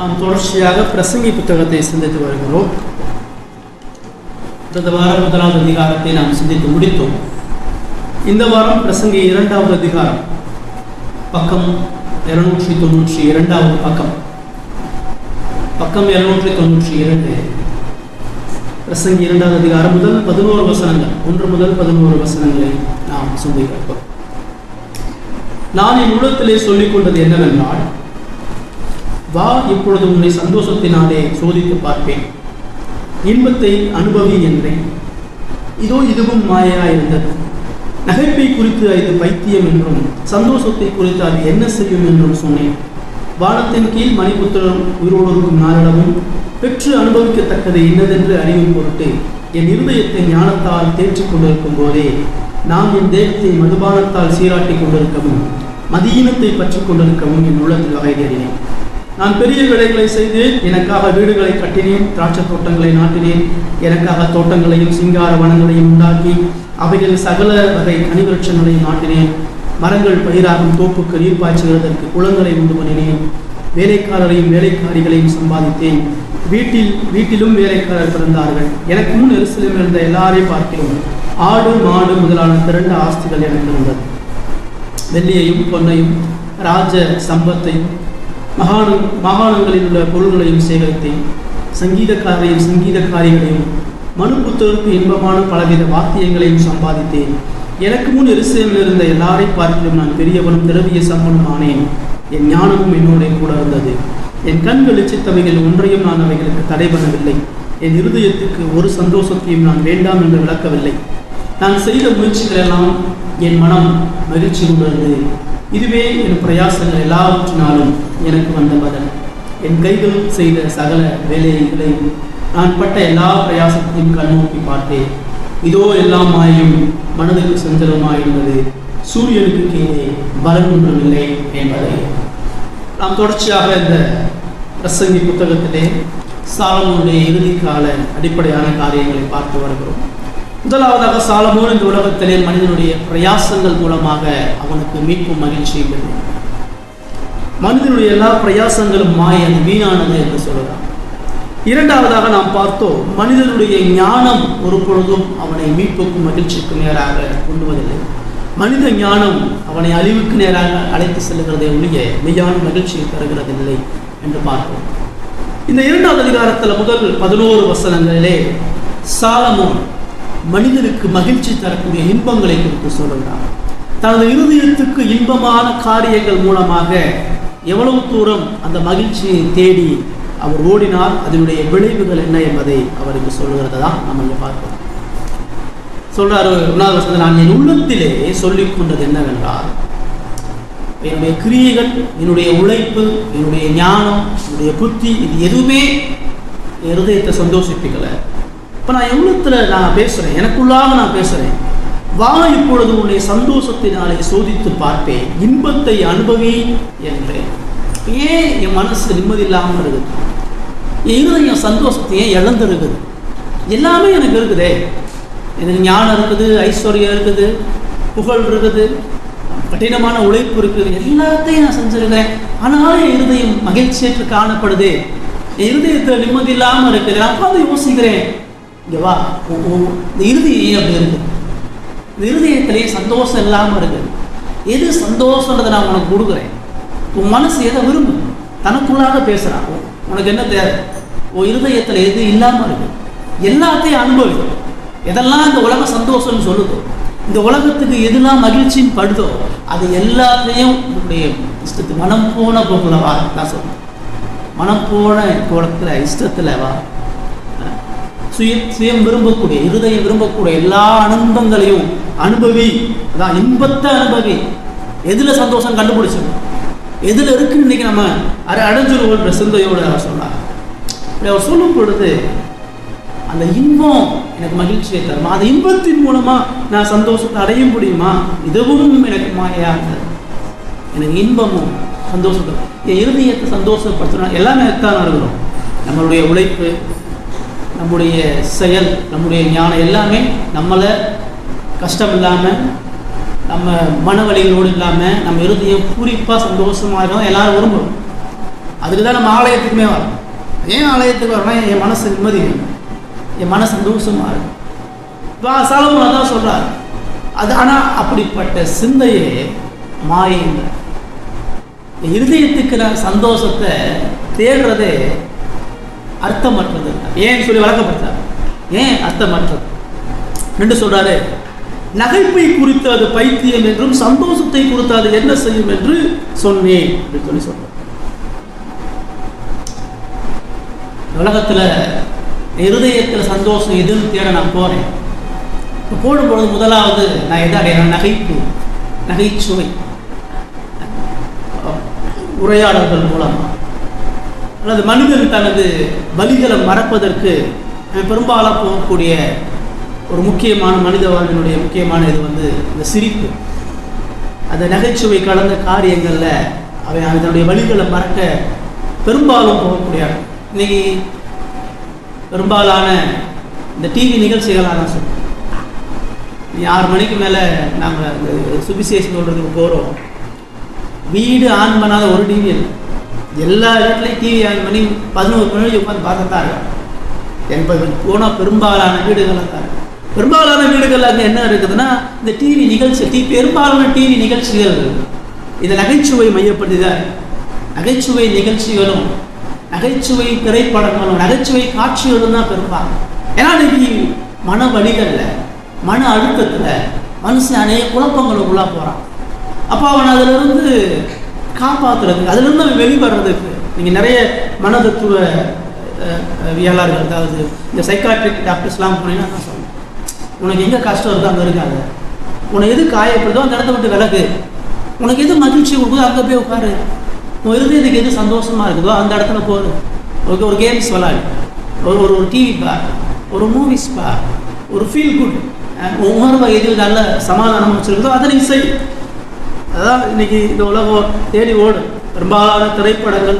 நாம் தொடர்ச்சியாக பிரசங்கி புத்தகத்தை சிந்தித்து வருகிறோம். இந்த வாரம் 1வது அதிகாரத்தை நாம் சிந்தித்து முடித்தோம். இந்த வாரம் பிரசங்கி 2வது அதிகாரம், பக்கம் 292 பக்கம் 292. பிரசங்கி 2வது அதிகாரம் முதல் 11 வசனங்கள், 1 முதல் 11 வசனங்களை நாம் சிந்திக்கிறோம். நான் என் உள்ளத்திலே சொல்லிக் கொண்டது என்னவென்றால், வா, இப்பொழுது உன்னை சந்தோஷத்தினாலே சோதித்து பார்ப்பேன், இன்பத்தை அனுபவி என்றேன். இதோ இதுவும் மாயாயிருந்தது. நகைப்பை குறித்து இது பைத்தியம் என்றும், சந்தோஷத்தை குறித்து அது என்ன செய்யும் என்றும் சொன்னேன். வானத்தின் கீழ் மணிபுத்திரன் உயிரோடும் நாளிடமும் பெற்று அனுபவிக்கத்தக்கது இன்னதென்று அறியும் பொருட்டு என் இருதயத்தை ஞானத்தால் தேற்றிக் கொண்டிருக்கும் போதே நான் என் தேகத்தை மதுபானத்தால் சீராட்டி கொண்டிருக்கவும் மதியீனத்தை பற்றி கொண்டிருக்கவும் என் உள்ளத்தில் வகை தேடினேன். நான் பெரிய வேலைகளை செய்தேன், எனக்காக வீடுகளை கட்டினேன், திராட்சை தோட்டங்களை நாட்டினேன், எனக்காக தோட்டங்களையும் சிங்கார வனங்களையும் உண்டாக்கி அவைகள் சகல வகை கனிவிருட்சங்களையும் நாட்டினேன். மரங்கள் பயிராகும் தோப்புக்கு நீர் பாய்ச்சுகிறதற்கு குளங்களை உண்டு பண்ணினேன். வேலைக்காரரையும் வேலைக்காரிகளையும் சம்பாதித்தேன். வீட்டிலும் வேலைக்காரர் பிறந்தார்கள். எனக்கு முன் எருசலேமில் இருந்த எல்லாரையும் பார்க்கிறோம். ஆடு மாடு முதலான திரண்ட ஆஸ்திகள் எனக்கு இருந்தது. வெள்ளியையும் பொன்னையும் ராஜ சம்பத்தையும் மாகாணங்களில் உள்ள பொருள்களையும் சேகரித்தேன். சங்கீதக்காரையும் சங்கீதக்காரிகளையும் மனுபுத்தருக்கு இன்பமான பலவித வாத்தியங்களையும் சம்பாதித்தேன். எனக்கு முன் எருசலேமில் இருந்த எல்லாரை பார்க்கிலும் நான் பெரியவனும் திரவிய சம்பனும் ஆனேன். என் ஞானமும் என்னோட கூட இருந்தது. என் கண் வெளிச்சித்தவைகள் ஒன்றையும் நான் அவைகளுக்கு தடை பண்ணவில்லை. என் இருதயத்துக்கு ஒரு சந்தோஷத்தையும் நான் வேண்டாம் என்று விளக்கவில்லை. நான் செய்த முயற்சிகளெல்லாம் என் மனம் மகிழ்ச்சி கொண்டிருந்தது. இதுவே என் பிரயாசங்கள் எல்லாவற்றினாலும் எனக்கு வந்த பதில். என் கைகள் செய்த சகல வேலைகளையும் நான் பட்ட எல்லா பிரயாசத்தையும் கண்ணோக்கி பார்த்தேன். இதோ எல்லாம் மாயும் மனதுக்கு சஞ்சலமாயிருந்தது. சூரியனுக்கு கீழே பலன் ஒன்றும் இல்லை என்பதை நாம் தொடர்ச்சியாக இந்த பிரசங்கி புத்தகத்திலே சாலமோனுடைய இறுதி கால அடிப்படையான காரியங்களை பார்த்து வருகிறோம். முதலாவதாக, சாலமோன் இந்த உலகத்திலே மனிதனுடைய பிரயாசங்கள் மூலமாக அவனுக்கு மீட்பும் மகிழ்ச்சி இல்லை. மனிதனுடைய எல்லா பிரயாசங்களும் மாயது, வீணானது என்று சொல்கிறார். இரண்டாவதாக நாம் பார்த்தோம், மனிதனுடைய ஞானம் ஒரு பொழுதும் அவனை மீட்புக்கும் மகிழ்ச்சிக்கும் நேராக கொண்டுவதில்லை. மனித ஞானம் அவனை அழிவுக்கு நேராக அழைத்து செல்கிறதை ஒழிய மெய்யான மகிழ்ச்சியை தருகிறதில்லை என்று பார்ப்போம். இந்த 2வது அதிகாரத்தில் முதல் 11 வசனங்களிலே சாலமோன் மனிதனுக்கு மகிழ்ச்சி தரக்கூடிய இன்பங்களை குறித்து சொல்கிறார். தனது இருதயத்துக்கு இன்பமான காரியங்கள் மூலமாக எவ்வளவு தூரம் அந்த மகிழ்ச்சியை தேடி அவர் ஓடினார், அதனுடைய விளைவுகள் என்ன என்பதை அவருக்கு சொல்லுகிறத தான் நம்ம இங்கே பார்க்கிறோம். சொல்றாரு 1வது வசனத்தில், நான் என் உள்ளத்திலே சொல்லிக் கொண்டது என்னவென்றால், என்னுடைய கிரியைகள், என்னுடைய உழைப்பு, என்னுடைய ஞானம், என்னுடைய புத்தி, இது எதுவுமே இருதயத்தை சந்தோஷிப்பிக்கலை. இப்போ நான் என் உள்ளத்தில் நான் பேசுகிறேன், எனக்குள்ளாக நான் பேசுகிறேன். வா, இப்பொழுது உன்னை சந்தோஷத்தினாலே சோதித்து பார்ப்பேன், இன்பத்தை அனுபவி என்றேன். ஏன் என் மனசு நிம்மதி இல்லாமல் இருக்குது? என் இருதயம் சந்தோஷத்தை ஏன் இழந்துருக்குது? எல்லாமே எனக்கு இருக்குதே, எனக்கு ஞானம் இருக்குது, ஐஸ்வர்யம் இருக்குது, புகழ் இருக்குது, கடினமான உழைப்பு இருக்குது, எல்லாத்தையும் நான் செஞ்சிருக்கேன். ஆனாலும் என் இருதயம் மகிழ்ச்சியற்று காணப்படுது, என் இருதயத்தில் நிம்மதி இல்லாமல் இருக்குது. நான் உட்காந்து யோசிக்கிறேன், இங்கே வா, இந்த இருதயம் அப்படி இருக்குது, இந்த இருதயத்திலேயே சந்தோஷம் இல்லாமல் இருக்குது. எது சந்தோஷன்றதை நான் உனக்கு கொடுக்குறேன். உன் மனசு எதை விரும்பு, தனக்குள்ளாக பேசுகிறான். உனக்கு என்ன தேவை? உன் இருதயத்தில் எது இல்லாமல் இருக்குது, எல்லாத்தையும் அனுபவி. எதெல்லாம் இந்த உலக சந்தோஷம்னு சொல்லுதோ, இந்த உலகத்துக்கு எதெல்லாம் மகிழ்ச்சின்னு படுதோ, அது எல்லாத்தையும் உன்னுடைய இஷ்டத்துக்கு மனம் போன போகல வா. நான் சொல்றேன், மனம் போன போடத்துல இஷ்டத்தில் வா. சுயம் விரும்பக்கூடிய, இருதயம் விரும்பக்கூடிய எல்லா அனுபவங்களையும் அனுபவி. அதான் இன்பத்தை அனுபவி. எதுல சந்தோஷம் கண்டுபிடிச்சோம், எதுல இருக்குன்னு இன்னைக்கு நம்ம அடைஞ்சிருவோன்ற சிந்தையோடு அவர் சொன்னார். அப்படி அவர் சொல்லும் பொழுது அந்த இன்பம் எனக்கு மகிழ்ச்சியை தருமா, அந்த இன்பத்தின் மூலமா நான் சந்தோஷத்தை அடைய முடியுமா? இதுவும் எனக்கு மாயாக எனக்கு இன்பமும் சந்தோஷத்தை, என் இருதயத்தை சந்தோஷப்படுத்தணும். எல்லாமே தான் இருக்கிறோம். நம்மளுடைய உழைப்பு, நம்முடைய செயல், நம்முடைய ஞானம் எல்லாமே நம்மளை கஷ்டம் இல்லாமல், நம்ம மன வலிகளோடு இல்லாமல், நம்ம இருதயம் பூரிப்பாக சந்தோஷமாக எல்லாரும் விரும்புகிறோம். அதுக்கு தான் நம்ம ஆலயத்துக்குமே வரோம். ஏன் ஆலயத்துக்கு வரோம்னா என் மனசு நிம்மதி வேணும், என் மனசு சந்தோஷமாக இருக்கும். சாலமோன் தான் சொல்கிறார். அது ஆனால் அப்படிப்பட்ட சிந்தையே மாயைங்க. இருதயத்துக்கு நான் சந்தோஷத்தை தேடுறதே அர்த்தமற்றது. ஏன்னு சொல்லி வழக்கப்படுத்தார். ஏன் அர்த்தமற்றது என்று சொல்றாரு? நகைப்பை குறித்து அது பைத்தியம் என்றும் சந்தோஷத்தை குறித்து அது என்ன செய்யும் என்று சொன்னேன் அப்படின்னு சொல்லி சொல்றார். உலகத்துல இருதயத்தில் சந்தோஷம் எதுன்னு தேட நான் போறேன். போடும்பொழுது முதலாவது நான் எதை அடையிறேன்? நகைப்பு, நகைச்சுவை, உரையாடல்கள் மூலமா. அல்லது மனிதன் தனது வலிகளை மறப்பதற்கு பெரும்பாலும் போகக்கூடிய ஒரு முக்கியமான மனித வாழ்வினுடைய முக்கியமான இது இந்த சிரிப்பு. அந்த நகைச்சுவை கலந்த காரியங்களில் அவை அதனுடைய வலிகளை மறக்க பெரும்பாலும் போகக்கூடிய. இன்னைக்கு பெரும்பாலான இந்த டிவி நிகழ்ச்சிகளாக நான் சொல்லுவேன். 6 மணிக்கு மேலே நாங்கள் இந்த சுவிசேஷம் சொல்கிறதுக்கு போகிறோம். வீடு ஆன் பண்ணாத ஒரு டிவி இல்லை. எல்லா இடத்துலையும் டிவி ஆன் பண்ணி 11 மணி உட்காந்து பார்த்து தான் இருக்கும். என்பது போனால் பெரும்பாலான வீடுகளில் தான். பெரும்பாலான வீடுகளில் அங்கே என்ன இருக்குதுன்னா இந்த டிவி நிகழ்ச்சி, பெரும்பாலான டிவி நிகழ்ச்சிகள் இதை நகைச்சுவை மையப்படுத்தி தான். நகைச்சுவை நிகழ்ச்சிகளும் நகைச்சுவை திரைப்படங்களும் நகைச்சுவை காட்சிகளும் தான் பெரும்பாலும். ஏன்னா இன்னைக்கு மன வலிகளில், மன அழுத்தத்தில் மனுஷன் அநேக குழப்பங்களுக்குள்ளா போகிறான். அப்போ அவன் அதிலிருந்து காப்பாற்றுறதுக்கு, அதிலிருந்து அவன் வெளிவர்றதுக்கு நீங்கள் நிறைய மனதத்துவ வியலாளர்கள், அதாவது இந்த சைக்காட்ரிக் டாக்டர்ஸ்லாம் போனீங்கன்னா நான் சொல்லுவேன், உனக்கு எங்கே கஷ்டம் இருக்கோ அங்கே இருக்காது, உனக்கு எது காயப்படுதோ அந்த இடத்த விட்டு விலகு, உனக்கு எது மகிழ்ச்சி கொடுக்குதோ அங்கே போய் உட்காரு, உன் இருதயத்துக்கு எது சந்தோஷமாக இருக்குதோ அந்த இடத்துல போகுது. ஒரு கேம்ஸ் விளாடு, ஒரு டிவி பார், ஒரு மூவிஸ் பார், ஒரு ஃபீல் குட் உணர்வை எது நல்ல சமாதானம் வச்சுருக்குதோ அதை நீ செய். அதான் இன்னைக்கு இந்த உலகம் தேடி ஓடும். பெரும்பாலான திரைப்படங்கள்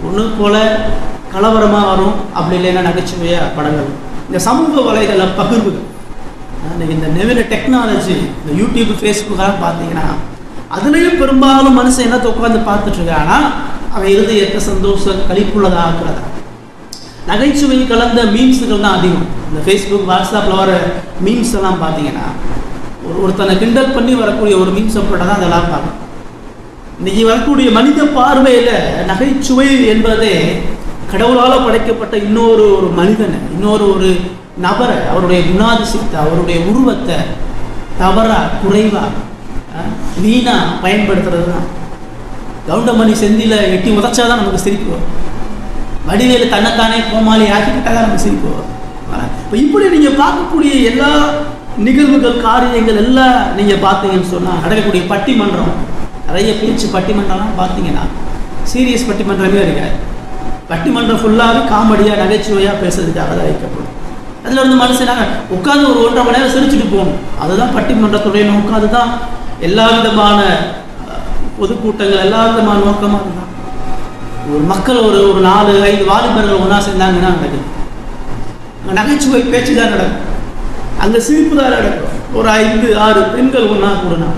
ஒன்று போல கலவரமாக வரும், அப்படி இல்லைன்னா நகைச்சுவையாக படங்கள். இந்த சமூக வலைதள பகிர்வுகள், இன்னைக்கு இந்த நவீன டெக்னாலஜி, இந்த யூடியூப் ஃபேஸ்புக்கெல்லாம் பார்த்தீங்கன்னா அதுலேயும் பெரும்பாலும் மனுஷன் என்னத்தை உட்காந்து பார்த்துட்ருக்கான்னா அவன் இருதயத்தை சந்தோஷம் கழிப்புள்ளதாக ஆக்குறதா. நகைச்சுவை கலந்த மீம்ஸுகள் தான் அதிகம். இந்த ஃபேஸ்புக் வாட்ஸ்அப்பில் வர மீம்ஸ் எல்லாம் பார்த்தீங்கன்னா ஒருத்தனை கிண்டல் பண்ணி வரக்கூடிய ஒரு மீம்ஸை போட்டால் தான் அதெல்லாம் பார்க்கணும். இன்றைக்கி வரக்கூடிய மனித பார்வையில் நகைச்சுவை என்பதே கடவுளால் படைக்கப்பட்ட இன்னொரு மனிதனை, ஒரு நபரை, அவருடைய குணாதிசயத்தை, அவருடைய உருவத்தை தவறாக குறைவாக வீணாக பயன்படுத்துறது தான். கவுண்டமணி செந்தில எட்டி உதச்சாதான் நமக்கு சிரிப்பு வரும். வடிவேலு தன்னைத்தானே கோமாளி ஆக்கிக்கிட்டால் தான் நமக்கு சிரிப்பு வரும். இப்போ இப்படி நீங்கள் பார்க்கக்கூடிய எல்லா நிகழ்வுகள், காரியங்கள் எல்லாம் நீங்கள் பார்த்தீங்கன்னு சொன்னால் நடக்கக்கூடிய பட்டிமன்றம், நிறைய பேச்சு பட்டிமன்றம்லாம் பார்த்தீங்கன்னா சீரியஸ் பட்டிமன்றமே இருக்காது. பட்டிமன்றம் ஃபுல்லாகவே காமெடியாக நகைச்சுவையாக பேசுறதுக்காக தான் வைக்கப்படும். அதில் வந்து மனுஷனாக உட்காந்து ஒரு 1.5 மணி நேரம் சிரிச்சுட்டு போகணும். அதுதான் பட்டிமன்றத்துடைய நோக்கம். அதுதான் எல்லா விதமான பொதுக்கூட்டங்கள், எல்லா விதமான நோக்கமாக அதுதான். ஒரு மக்கள் ஒரு 4-5 வாலிபர்கள் ஒன்றா சேர்ந்தாங்கன்னா நடக்குது. நகைச்சுவை பேச்சு தான் நடக்கும், அங்கே சிரிப்பு தான் நடக்கும். ஒரு 5-6 பெண்கள் ஒன்றா கூடனா,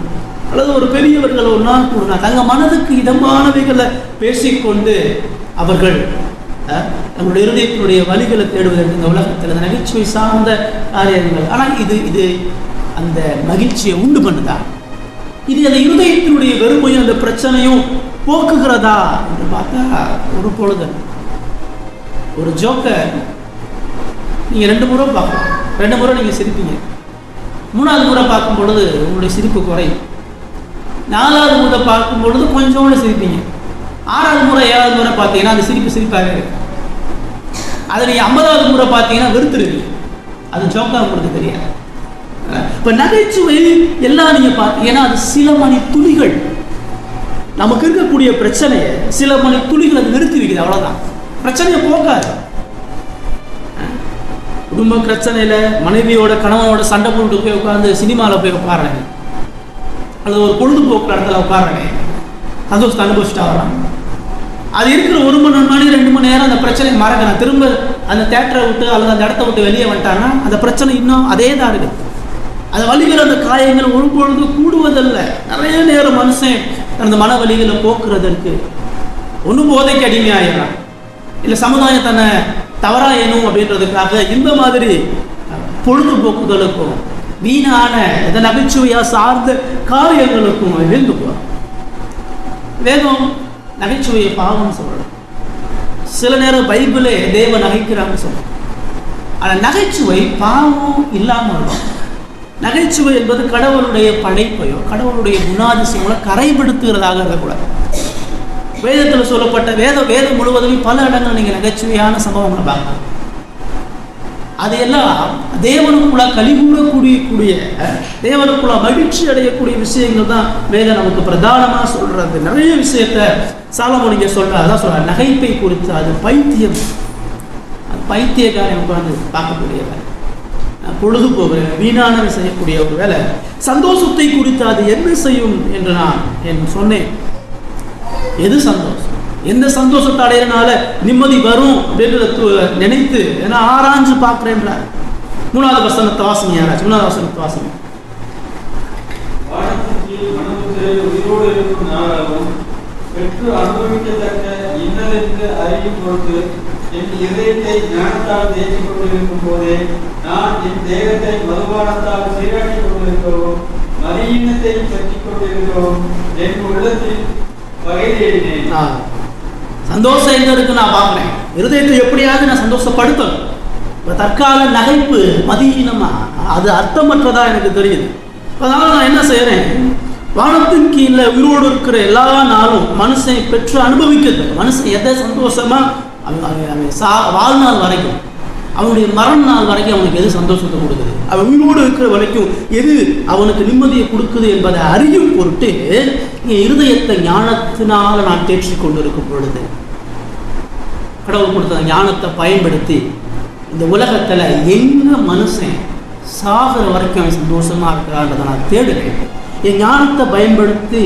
அல்லது ஒரு பெரியவர்கள் ஒன்றா கூடனா, தங்கள் மனதுக்கு இதமானவைகளை பேசிக்கொண்டு அவர்கள் நம்மளுடைய இருதயத்தினுடைய வழிகளை தேடுவதற்கு இந்த உலகத்தில் அந்த நகைச்சுவை சார்ந்த காரியங்கள். ஆனால் இது அந்த மகிழ்ச்சியை உண்டு பண்ணுதா? இது அந்த இருதயத்தினுடைய வெறுமையும் அந்த பிரச்சனையும் போக்குகிறதா என்று பார்த்தா ஒரு பொழுது ஒரு ஜோக்கை நீங்கள் 2 முறை பார்க்கலாம். 2 முறை நீங்கள் சிரிப்பீங்க. 3ஆவது முறை பார்க்கும் பொழுது உங்களுடைய சிரிப்பு குறையும். 4ஆவது முறை பார்க்கும் பொழுது கொஞ்சோண்டு சிரிப்பீங்க. 6ஆவது முறை 7ஆவது முறை பார்த்தீங்கன்னா அந்த சிரிப்பாகவே இருக்கு. அதை நீங்கள் 50ஆவது முறை பார்த்தீங்கன்னா வெறுத்துருவீங்க. அது ஜோக்காக உங்களுக்கு தெரியாது. இப்போ நகைச்சுவை எல்லாம் நீங்கள் பார்த்தீங்கன்னா அது சில மணி துளிகள், நமக்கு இருக்கக்கூடிய பிரச்சனையை சில மணி துளிகள் அது நிறுத்தி வைக்குது. அவ்வளோதான், பிரச்சனையை போக்காது. குடும்ப பிரச்சனையில் மனைவியோட கணவனோட சண்டை போட்டு போய் உட்காந்து சினிமாவில் போய் உட்காடுறாங்க, அல்லது ஒரு பொழுதுபோக்கு இடத்துல உட்காடுறாங்க, சந்தோஷத்தை அனுபவிச்சுட்டு வராங்க. அது இருக்கிற 1 மணி 2 மணி நேரம் அந்த பிரச்சனையை மறக்கணும். திரும்ப அந்த தேட்டரை விட்டு அல்லது அந்த இடத்த விட்டு வெளியே வந்துட்டாங்கன்னா அந்த பிரச்சனை இன்னும் அதே தான் இருக்குது. அந்த வலிகள், அந்த காயங்கள் ஒரு பொழுது கூடுவதில்லை. நிறைய நேரம் மனுஷன் அந்த மன வலிகளை போக்குறதற்கு ஒன்று போதைக்கு அடிமையாயிடறான், இல்லை சமுதாயம் தன்னை தவறா எண்ணும் அப்படின்றதுக்காக இந்த மாதிரி பொழுதுபோக்குகளுக்கும் வீணான இந்த நகைச்சுவையா சார்ந்த காரியங்களுக்கும் எழுந்து போகிறோம். வேதம் நகைச்சுவையை பாவம் சொல்லணும். சில நேரம் பைபிளே தேவ நகைக்கிறான்னு சொல்லணும். ஆனால் நகைச்சுவை பாவம் இல்லாமல் நகைச்சுவை என்பது கடவுளுடைய படைப்பையோ கடவுளுடைய குணாதிசயங்களோ கரைப்படுத்துகிறதாக இருக்கக்கூடாது. வேதத்தில் சொல்லப்பட்ட வேதம் முழுவதுமே பல இடங்கள் நீங்கள் நகைச்சுவையான சம்பவங்களை பார்க்கலாம். அதையெல்லாம் தேவனுக்குள்ள கலிகூறக்கூடிய தேவனுக்குள்ள மகிழ்ச்சி அடையக்கூடிய விஷயங்கள் தான் வேதம் நமக்கு பிரதானமாக சொல்றது. நிறைய விஷயத்த சாலமோன் இங்கே அதான் சொல்ற நகைப்பை குறித்து அது பைத்தியம், அது பைத்தியக்காரன் உட்கார்ந்து பார்க்கக்கூடிய வேலை, பொழுதுபோக்கு வீணான செய்யக்கூடிய ஒரு வேலை. சந்தோஷத்தை குறித்து அது என்ன செய்யும் என்று நான் சொன்னேன். எது சந்தோஷம், எந்த சந்தோஷத்தை அடையிறனால நிம்மதி வரும் அப்படின்றத நினைத்து ஏன்னா ஆராய்ஞ்சு பார்க்கிறேன்றார். 3வது வசனத்தை வாசனை யாராச்சும் 3வது வசனத்தை வாசனை. பெற்று அனுபவிக்கத்தக்க இன்னதென்று அறியும் பொருட்டு என் இதயத்தை ஞானத்தால் தேய்ச்சிக் கொண்டிருக்கும் போதே நான் என் தேகத்தை மதுபானத்தால் சீராட்டிக் கொண்டிருக்கவும் மதியினத்தை பற்றிக் கொண்டிருக்கவும் என் உள்ளத்தில் வகை தேடினேன். சந்தோஷம் எங்க இருக்கு நான் பார்க்கிறேன். இருதயத்தை எப்படியாவது நான் சந்தோஷப்படுத்தணும். தற்கால நகைப்பு மதியினமா அது அர்த்தமற்றதா எனக்கு தெரியுது. அதனால நான் என்ன செய்யறேன், வானத்தின் கீழே உயிரோடு இருக்கிற எல்லா நாளும் மனுஷன் பெற்று அனுபவிக்கிறது. மனுஷன் எதை சந்தோஷமா வாழ்நாள் வரைக்கும் அவனுடைய மரண நாள் வரைக்கும் அவனுக்கு எது சந்தோஷத்தை கொடுக்குது, அவன் உயிரோடு இருக்கிற வரைக்கும் எது அவனுக்கு நிம்மதியை கொடுக்குது என்பதை அறியும் பொருட்டு என் இருதயத்தை ஞானத்தினால நான் தேற்றி கொண்டிருக்கும் பொழுது கடவுள் கொடுத்த ஞானத்தை பயன்படுத்தி இந்த உலகத்துல எங்க மனுஷன் சாகிற வரைக்கும் அவன் சந்தோஷமா இருக்கிறான்றதை நான் தேடுறேன். என் ஞானத்தை பயன்படுத்தி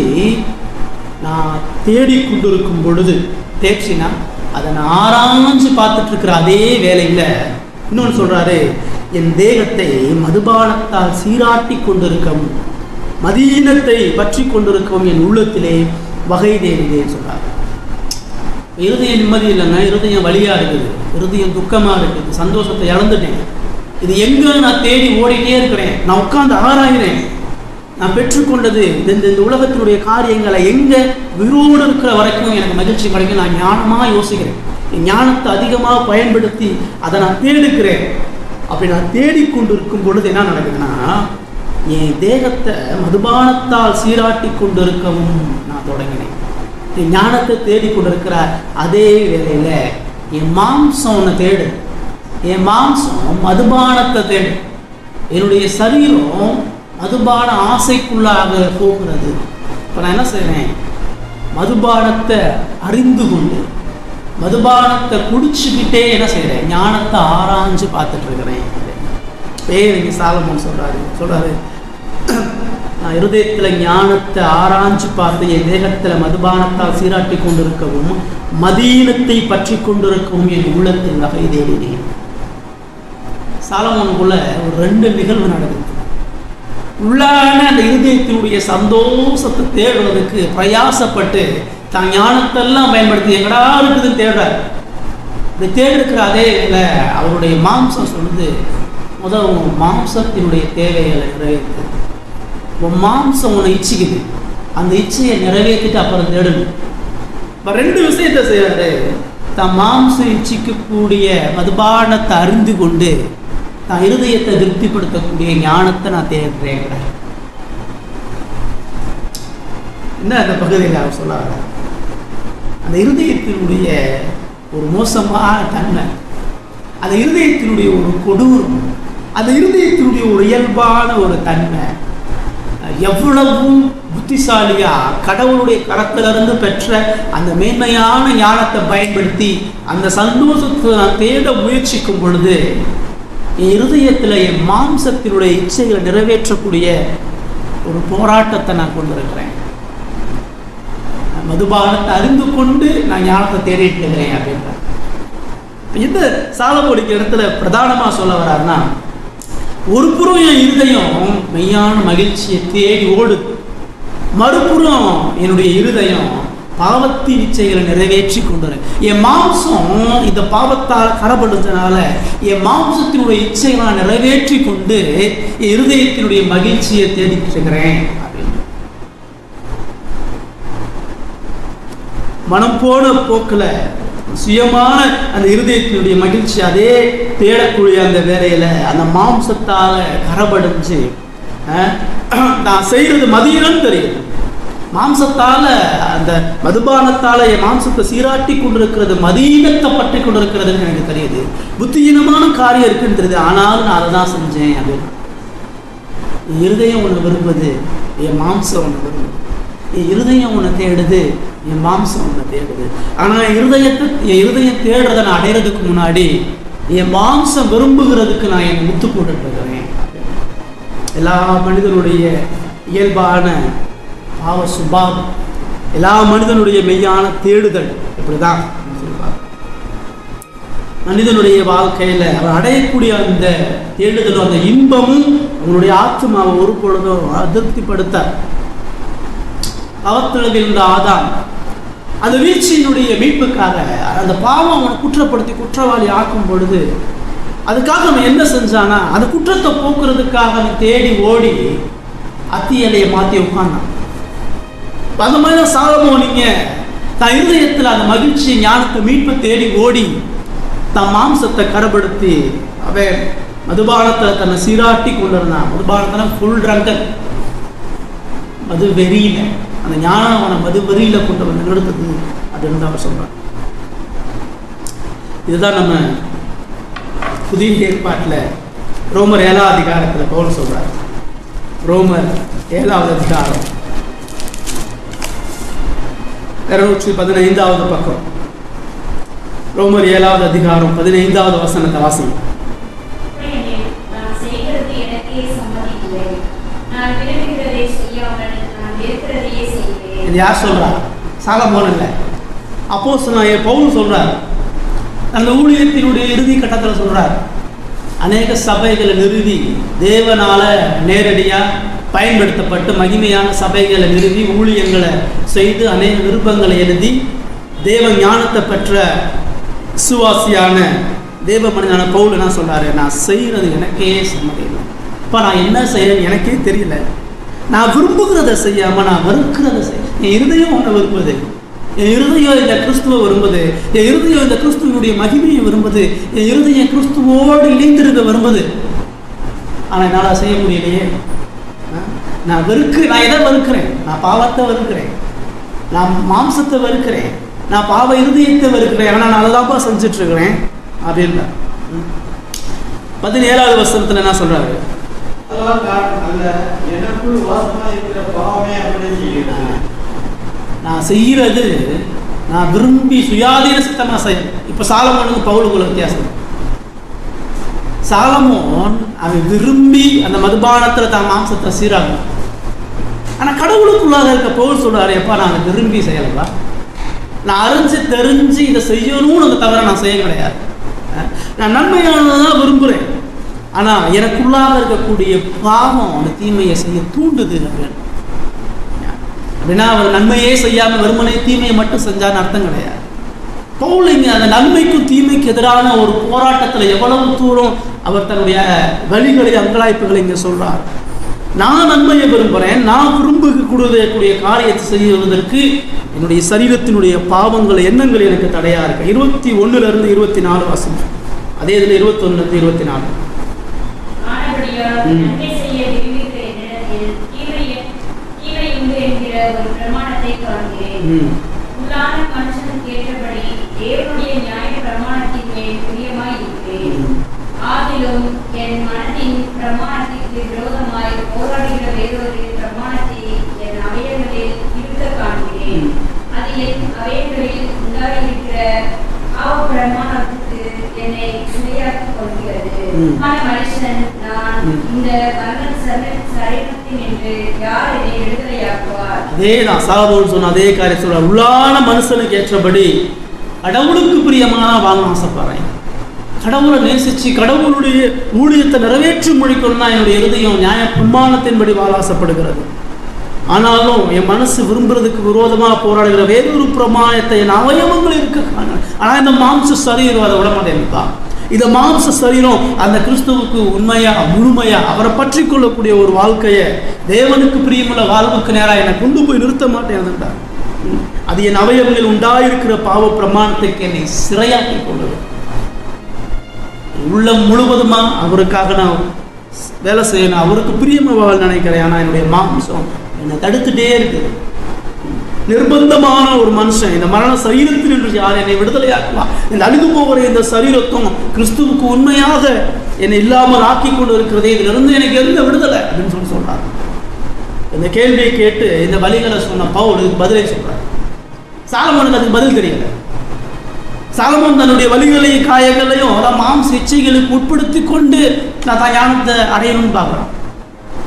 நான் தேடிக்கொண்டிருக்கும் பொழுது தேர்ச்சினா அதை நான் ஆராய்ஞ்சு பார்த்துட்டு இருக்கிற அதே வேலையில் இன்னொன்று சொல்றாரு, என் தேகத்தை மதுபானத்தால் சீராட்டி கொண்டிருக்கவும் மதீனத்தை பற்றி கொண்டிருக்கவும் என் உள்ளத்திலே வகை தேடினேன்னு சொல்றாரு. இருதயம் நிம்மதி இல்லைன்னா இருதயம் வலியா இருக்குது, இருதயம் துக்கமா இருக்குது, சந்தோஷத்தை இழந்துட்டேன். இது எங்க நான் தேடி ஓடிட்டே இருக்கிறேன், நான் உட்கார்ந்து ஆராயிறேன். நான் பெற்றுக்கொண்டது இந்த உலகத்தினுடைய காரியங்களை எங்க உயிரோடு இருக்கிற வரைக்கும் எனக்கு மகிழ்ச்சி கிடைக்கும். நான் ஞானமாக யோசிக்கிறேன், என் ஞானத்தை அதிகமாக பயன்படுத்தி அதை நான் தேடுக்கிறேன். அப்படி நான் தேடிக்கொண்டு இருக்கும் பொழுது என்ன நடக்குதுன்னா, என் தேகத்தை மதுபானத்தால் சீராட்டி கொண்டு இருக்கவும் நான் தொடங்கினேன். என் ஞானத்தை தேடிக்கொண்டிருக்கிற அதே வேளையில என் மாம்சம் ஒன்று தேடு, என் மாம்சம் மதுபானத்தை தேடு, என்னுடைய சரீரம் மதுபான ஆசைக்குள்ளாக போகிறது. இப்போ நான் என்ன செய்கிறேன், மதுபானத்தை அறிந்து கொண்டு மதுபானத்தை குடிச்சுக்கிட்டே என்ன செய்கிறேன், ஞானத்தை ஆராய்ஞ்சு பார்த்துட்டு இருக்கிறேன். பேருங்க சாலமோன் சொல்றாரு நான் இருதயத்தில் ஞானத்தை ஆராய்ஞ்சு பார்த்து என் தேகத்தில் மதுபானத்தால் சீராட்டி கொண்டிருக்கவும் மதீனத்தை பற்றி கொண்டிருக்கவும் என் உள்ளத்தில் வகை தேடினேன். சாலமோனுக்குள்ள ஒரு 2 நிகழ்வு நடக்குது. உள்ளான அந்த இருதயத்தினுடைய சந்தோஷத்தை தேடுறதுக்கு பிரயாசப்பட்டு தான் ஞானத்தெல்லாம் பயன்படுத்தி எங்கடா இருக்குதுன்னு தேடுறாரு. இப்படி தேடிருக்கிற அதே அவருடைய மாம்சம் சொல்லுது, முதல் மாம்சத்தினுடைய தேவைகளை நிறைவேற்று. உன் மாம்சம் உன்னை இச்சிக்குது, அந்த இச்சையை நிறைவேற்றிட்டு அப்புறம் தேடணும். இப்போ 2 விஷயத்தை செய்யறாரு. தான் மாம்சம் இச்சிக்கக்கூடிய மதுபானத்தை அறிந்து கொண்டு தான் இருதயத்தை திருப்திப்படுத்தக்கூடிய ஞானத்தை நான் தேடுறேன். என்ன அந்த பகுதியில் அவர் சொல்ல வர, அந்த இருதயத்தினுடைய ஒரு மோசமான தன்மை, அந்த இருதயத்தினுடைய ஒரு கொடூரம், அந்த இருதயத்தினுடைய ஒரு இயல்பான ஒரு தன்மை, எவ்வளவும் புத்திசாலியா கடவுளுடைய கரத்திலிருந்து பெற்ற அந்த மேன்மையான ஞானத்தை பயன்படுத்தி அந்த சந்தோஷத்தை நான் தேட முயற்சிக்கும் பொழுது என் இருதயத்தில் என் மாம்சத்தினுடைய இச்சைகளை நிறைவேற்றக்கூடிய ஒரு போராட்டத்தை நான் கொண்டிருக்கிறேன். மதுபானத்தை அறிந்து கொண்டு நான் ஞானத்தை தேடிட்டு இருக்கிறேன் அப்படின்ற இந்த சாலமோனுக்கு இடத்துல பிரதானமாக சொல்ல வர்றாருன்னா, ஒரு புறம் என் இருதயம் மெய்யான மகிழ்ச்சியை தேடி ஓடுது, மறுபுறம் என்னுடைய இருதயம் பாவத்தின் இச்சைகளை நிறைவேற்றி கொண்டு என் மாம்சம் இந்த பாவத்தால் கரப்படுறதுனால என் மாம்சத்தினுடைய இச்சைகளை நான் நிறைவேற்றி கொண்டு என் இருதயத்தினுடைய மகிழ்ச்சியை தேடிட்டு இருக்கிறேன் அப்படின்னு மனம் போன போக்கில் சுயமான அந்த இருதயத்தினுடைய மகிழ்ச்சி அதே தேடக்கூடிய அந்த வேலையில அந்த மாம்சத்தால கரபடைஞ்சு நான் செய்யறது மதியம் தெரியுது. மாம்சத்தால அந்த மதுபானத்தால என் மாம்சத்தை சீராட்டி கொண்டிருக்கிறது, மதீனத்தை பற்றி கொண்டிருக்கிறதுன்னு எனக்கு தெரியுது. புத்தியீனமான காரியம் இருக்குன்னு தெரியுது, ஆனாலும் நான் அதை தான் செஞ்சேன் அப்படின்னு. என் இருதயம் ஒன்று விரும்புது, என் மாம்சம் ஒன்று விரும்புது. என் இருதயம் ஒன்று தேடுது, என் மாம்சம் ஒன்று தேடுது. ஆனால் என் இருதயம் தேடுறதை நான் அடையிறதுக்கு முன்னாடி என் மாம்சம் விரும்புகிறதுக்கு நான் என் முத்து போட்டுட்டு இருக்கிறேன். எல்லா மனிதனுடைய இயல்பான பாவ சுபாவம், எல்லா மனிதனுடைய மெய்யான தேடுதல் இப்படிதான் சொல்லுவாங்க. மனிதனுடைய வாழ்க்கையில அவன் அடையக்கூடிய அந்த தேடுதலும் அந்த இன்பமும் அவனுடைய ஆத்மாவை ஒரு பொழுதும் அதிருப்திப்படுத்த அவத்தில் இருந்த ஆதாம் அந்த வீழ்ச்சியினுடைய மீட்புக்காக அந்த பாவம் அவனை குற்றப்படுத்தி குற்றவாளி ஆக்கும் பொழுது அதுக்காக அவன் என்ன செஞ்சானா, அந்த குற்றத்தை போக்குறதுக்காக அவன் தேடி ஓடி அத்தி இலையை மாற்றி உட்கார்ந்தான். அந்த மாதிரி தான் சாலமோனிங்க தன் இருதயத்தில் அந்த மகிழ்ச்சி ஞானத்தை மீட்பை தேடி ஓடி தன் மாம்சத்தை கரப்படுத்தி அவன் மதுபானத்தில் தன்னை சீராட்டி கொண்டு இருந்தான். மதுபானத்தில் ஃபுல் ட்ரங்கன், மது வெறியில அந்த ஞானம் அவனை மது வெறியில கொண்டு வந்து நிறுத்துது அப்படின்னு அவர் சொல்றான். இதுதான் நம்ம புதிய ஏற்பாட்டில் ரோமர் 7ஆம் அதிகாரத்தில் பவுல் சொல்றார். ரோமர் 7ஆவது அதிகாரம் 215வது பக்கம். ரோமர் 7ஆவது அதிகாரம் 15வது வசனத்தை வாசிங்க. இது யார் சொல்றா? சாலமோன் இல்லை, அப்போஸ்தலனாகிய பவுல் சொல்றார். அந்த ஊழியத்தினுடைய இறுதி கட்டத்தில் சொல்றார், அநேக சபைகளை நிறுவி தேவனால நேரடியாக பயன்படுத்தப்பட்டு மகிமையான சபைகளை நிறுவி ஊழியங்களை செய்து அநேக நிருபங்களை எழுதி தேவ ஞானத்தை பெற்ற விசுவாசியான தேவ மனிதனான பவுல் என்ன சொல்றாரு, நான் செய்யறது எனக்கே சம்மதியில்லை. இப்போ நான் என்ன செய்யறேன்னு எனக்கே தெரியல. நான் விரும்புகிறத செய்யாம நான் வெறுக்கிறத செய்ய. என் இருதயம் ஒன்றை விரும்புது, என் இருதயம் இந்த கிறிஸ்துவை விரும்புது, என் இருதயம் இந்த கிறிஸ்துவனுடைய மகிமையை விரும்புது, என் இருதயம் கிறிஸ்துவோடு இணைந்திருக்க விரும்புது. ஆனால் என்னால் செய்ய முடியலையே. நான் எதை வெறுக்கிறேன்? நான் பாவத்தை வெறுக்கிறேன், நான் மாம்சத்தை வெறுக்கிறேன், நான் பாவ இருதயத்தை வெறுக்கிறேன். ஆனால் நான் அதைதான்ப்பா செஞ்சுட்டு இருக்கிறேன் அப்படின்னா 17வது வசனத்துல என்ன சொல்றாரு, நான் செய்யறது நான் விரும்பி சுயாதீன சித்தமா செய்யணும். இப்ப சாலமோனுக்கு பவுலுக்குள்ள வித்தியாசம். சாலமோன் அவன் விரும்பி அந்த மதுபானத்துல தான் மாம்சத்தை சீராகும். ஆனா கடவுளுக்குள்ளாக இருக்க பவுல் சொல்றாரு, எப்பா நான் விரும்பி செய்யலப்பா, நான் அறிஞ்சு தெரிஞ்சு இதை செய்யணும்னு அந்த தவிர நான் செய்ய கிடையாது. நான் நன்மையானதான் விரும்புகிறேன், ஆனால் எனக்குள்ளாக இருக்கக்கூடிய பாவம் அந்த தீமையை செய்ய தூண்டுது அப்படின்னா அவர் நன்மையே செய்யாமல் வெறுமனே தீமையை மட்டும் செஞ்சான்னு அர்த்தம் கிடையாது. பவுல் இங்கே அந்த நன்மைக்கும் தீமைக்கு எதிரான ஒரு போராட்டத்தில் எவ்வளவு தூரம் அவர் தன்னுடைய வழிகளை அங்கலாய்ப்புகளை இங்கே சொல்றார். நான் நன்மையை விரும்புகிறேன், நான் விரும்பக்கூடிய காரியத்தை செய்வதற்கு என்னுடைய சரீரத்தினுடைய பாவங்கள் எண்ணங்கள் எனக்கு தடையா இருக்கு. 21 24 வாசம். அதே இதில் 21 24. அதேதான் சாலமோன் சொன்ன அதே காரியம் சொல்ற. உள்ளான மனுஷனுக்கு ஏற்றபடி கடவுளுக்கு பிரியமான வாழ ஆசைப்படுறேன். கடவுளை நேசிச்சு கடவுளுடைய ஊழியத்தை நிறைவேற்றி முடிக்கணும்னா என்னுடைய இருதயம் நியாய பிரமாணத்தின்படி வாழ ஆசைப்படுகிறது. ஆனாலும் என் மனசு விரும்புறதுக்கு விரோதமாக போராடுகிற வேறொரு பிரமாணத்தை என் அவயவங்கள் இருக்க காண. ஆனால் இந்த மாம்ச சரீரம் அதை விட மாட்டேன்ப்பா. இந்த மாம்ச சரீரம் அந்த கிறிஸ்துவுக்கு உண்மையா முழுமையா அவரை பற்றி கொள்ளக்கூடிய ஒரு வாழ்க்கையை தேவனுக்கு பிரியமுள்ள வாழ்வுக்கு நேராக என்னை கொண்டு போய் நிறுத்த மாட்டேன். அது என் அவயவங்களில் உண்டாயிருக்கிற பாவ பிரமாணத்துக்கு என்னை சிறையாக்கி கொள்ளுது. உள்ளம் முழுவதுமா அவருக்காக நான் வேலை செய்யணும், அவருக்கு பிரியமாக நினைக்கிறேன். ஆனால் என்னுடைய மாம்சம் என்னை தடுத்துட்டே இருக்குது. நிர்பந்தமான ஒரு மனுஷன் இந்த மரண சரீரத்தில் என்று யார் என்னை விடுதலையாக்குவான்? இந்த அழிந்து போகிற இந்த சரீரத்தும் கிறிஸ்துவுக்கு உண்மையாக என்னை இல்லாமல் ஆக்கி கொண்டு இருக்கிறதே, இதிலிருந்து எனக்கு எந்த விடுதலை அப்படின்னு சொல்றாரு. இந்த கேள்வியை கேட்டு இந்த வழிகளை சொன்ன பவுல் இதுக்கு பதிலை சொல்றாரு. சாலமோனுக்கு அதுக்கு பதில் தெரியல. சாலமோன் தன்னுடைய வழிகளையும் காயங்களையும் மாம்ச இச்சைகளுக்கு உட்படுத்தி கொண்டு நான் தான் ஞானத்தை அடையணும்னு பார்க்குறேன்.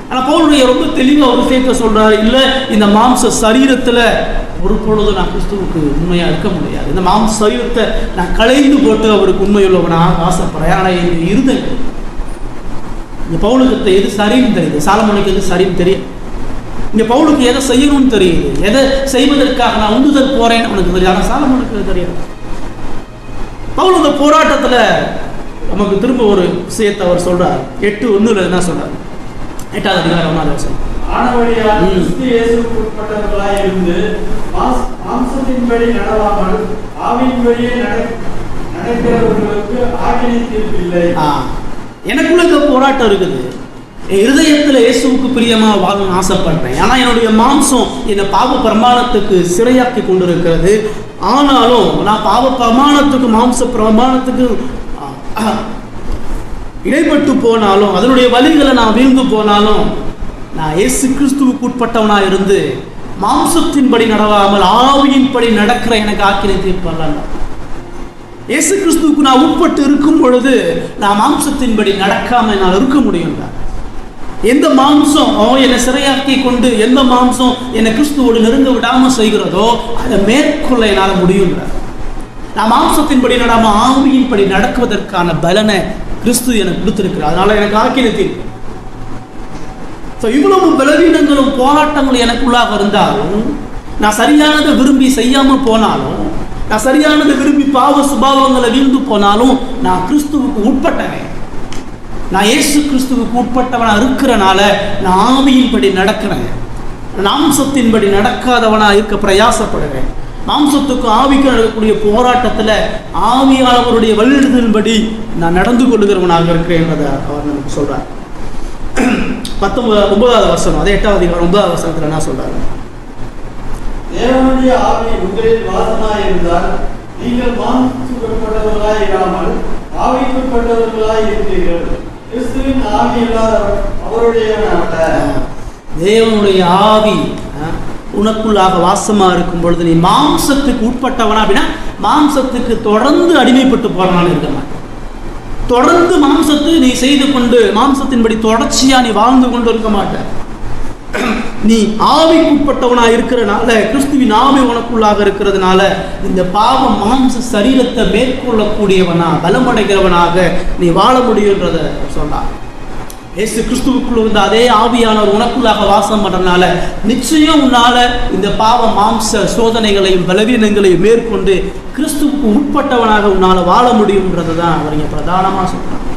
ஆனால் பவுலுடைய ரொம்ப தெளிவாக ஒரு விஷயத்தை சொல்றாரு, இல்லை இந்த மாம்ச சரீரத்தில் ஒரு பொழுது நான் கிறிஸ்துவுக்கு உண்மையாக இருக்க முடியாது. இந்த மாம்ச சரீரத்தை நான் களைந்து போட்டு அவருக்கு உண்மையுள்ளவனாக ஆசைப்படுறேன். ஆனால் என் இருதயம் இந்த பவுலுக்கு எது சரின்னு தெரியுது, சாலமோனுக்கு எது சரின்னு தெரியும். இங்கே பவுலுக்கு எதை செய்யணும்னு தெரியுது, எதை செய்வதற்காக நான் உந்துதல் போறேன்னு அவனுக்கு தெரியும். ஆனால் சாலமோனுக்கு தெரியாது. பவுல் இந்த போராட்டத்தில் நமக்கு திரும்ப ஒரு விஷயத்தை அவர் சொல்றார். 8:1 என்ன சொல்றாரு? 8வது அதிகாரம் 1வது வசனம். ஆனபடியால் கிறிஸ்து இயேசுவுக்கு உட்பட்டவர்களாய் இருந்து மாம்சத்தின்படி நடவாமல் ஆவியின்படியே நடக்கிறவர்களுக்கு ஆக்கினை தீர்ப்பில்லை. எனக்குள்ள இந்த போராட்டம் இருக்குது. என் இருதயத்தில் இயேசுவுக்கு பிரியமா வாழணும்னு ஆசைப்படுறேன். ஆனால் என்னுடைய மாம்சம் என்னை பாவ பிரமாணத்துக்கு சிறையாக்கி கொண்டிருக்கிறது. ஆனாலும் நான் பாவ பிரமாணத்துக்கு மாம்ச பிரமாணத்துக்கு இடைப்பட்டு போனாலும், அதனுடைய வழிகளை நான் வீழ்ந்து போனாலும், நான் இயேசு கிறிஸ்துவுக்கு உட்பட்டவனாக இருந்து மாம்சத்தின்படி நடவாமல் ஆவியின்படி நடக்கிற எனக்கு ஆக்கினை தீர்ப்பல்ல. இயேசு கிறிஸ்துவுக்கு நான் உட்பட்டு இருக்கும் பொழுது நான் மாம்சத்தின்படி நடக்காம என்னால் இருக்க முடியும். எந்த மாம்சம் என்னை சிறையாக்கி கொண்டு, எந்த மாம்சம் என்னை கிறிஸ்துவோடு நெருங்க விடாமல் செய்கிறதோ அதை மேற்கொள்ள என்னால் முடியும். நான் மாம்சத்தின்படி நடாம ஆவியின்படி நடக்குவதற்கான பலனை கிறிஸ்து எனக்கு கொடுத்திருக்கிறார். அதனால எனக்கு ஆக்கினை தீர்ப்பு. இவ்வளவு பலவீனங்களும் போராட்டங்களும் எனக்குள்ளாக இருந்தாலும், நான் சரியானதை விரும்பி செய்யாமல் போனாலும், நான் சரியானதை விரும்பி பாவ சுபாவங்களை வீழ்ந்து போனாலும், நான் கிறிஸ்துவுக்கு உட்பட்டவன். நான் இயேசு கிறிஸ்துவுக்கு உட்பட்டவனா இருக்கிறனால நான் ஆவியின்படி நடக்கிறேன். மாம்சத்தின்படி நடக்காதவனா இருக்க பிரயாசப்படுகிறேன். மாம்சத்துக்கு ஆவிக்கு நடக்கக்கூடிய போராட்டத்தில் ஆவியானவருடைய வழிநடத்தின்படி நான் நடந்து கொள்ளுகிறவனாக இருக்கிறேன் என்பதை அவர் நமக்கு சொல்றார். 9வது வசனம், அதே 8வது அதிகாரம் 9வது வசனத்தில் என்ன சொல்றாரு? தேவனுடைய ஆவி உங்களில் வாசமாய் இருந்தால் நீங்கள் மாம்சத்துக்குட்பட்டவர்களாய் இராமல் ஆவிக்குட்பட்டவர்களாய் இருக்கிறீர்கள். கிறிஸ்துவின் ஆவி இல்லாதவர் அவருடையவன். தேவனுடைய ஆவி உனக்குள்ளாக வாசமா இருக்கும் பொழுது நீ மாம்சத்துக்கு உட்பட்டவனா அப்படின்னா மாம்சத்துக்கு தொடர்ந்து அடிமைப்பட்டு போறனால இருக்க மாட்டேன். தொடர்ந்து மாம்சத்தை நீ செய்து கொண்டு மாம்சத்தின்படி தொடர்ச்சியா நீ வாழ்ந்து கொண்டு இருக்க மாட்ட. நீ ஆவிக்குட்பட்டவனா இருக்கிறனால, கிறிஸ்துவின் ஆவி உனக்குள்ளாக இருக்கிறதுனால இந்த பாவ மாம்ச சரீரத்தை மேற்கொள்ளக்கூடியவனா பலமடைகிறவனாக நீ வாழ முடியுன்றத சொன்னார். இயேசு கிறிஸ்துவுக்குள்ள இருந்த அதே ஆவியானவர் உனக்குள்ளாக வாசம் பண்றதுனால நிச்சயம் உன்னால இந்த பாவ மாம்ச சோதனைகளையும் பலவீனங்களையும் மேற்கொண்டு கிறிஸ்துவுக்கு உட்பட்டவனாக உன்னால வாழ முடியும்ன்றது தான் அவர் இங்க பிரதானமா சொல்றாங்க.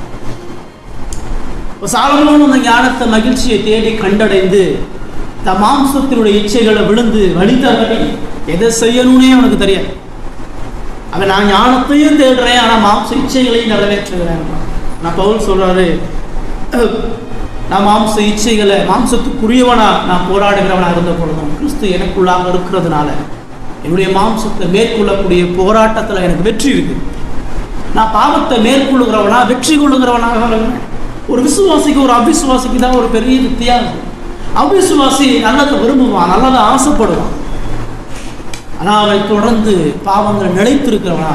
சாலமோன் அந்த ஞானத்தை மகிழ்ச்சியை தேடி கண்டடைந்து இந்த மாம்சத்தினுடைய இச்சைகளை விழுந்து வழித்தவரை எதை செய்யணும்னே அவனுக்கு தெரியாது. அவன் நான் ஞானத்தையும் தேடுறேன், ஆனா மாம்ச இச்சைகளையும் நிறைவேற்றுகிறேன். நான் பவுல் சொல்றாரு, நான் மாம்ச இச்சைகளை மாம்சத்துக்குரியவனா நான் போராடுகிறவனாக இருந்த பொழுதும் கிறிஸ்து எனக்குள்ளாக இருக்கிறதுனால என்னுடைய மாம்சத்தை மேற்கொள்ளக்கூடிய போராட்டத்தில் எனக்கு வெற்றி இருக்கு. நான் பாவத்தை மேற்கொள்ளுகிறவனா வெற்றி கொள்ளுகிறவனாக. ஒரு விசுவாசிக்கு ஒரு அவிசுவாசிக்கு தான் ஒரு பெரிய வித்தியாசம். அவிசுவாசி நல்லதை விரும்புவான், நல்லதை ஆசைப்படுவான், ஆனால் அவன் தொடர்ந்து பாவங்களை நிலைத்திருக்கிறவனா.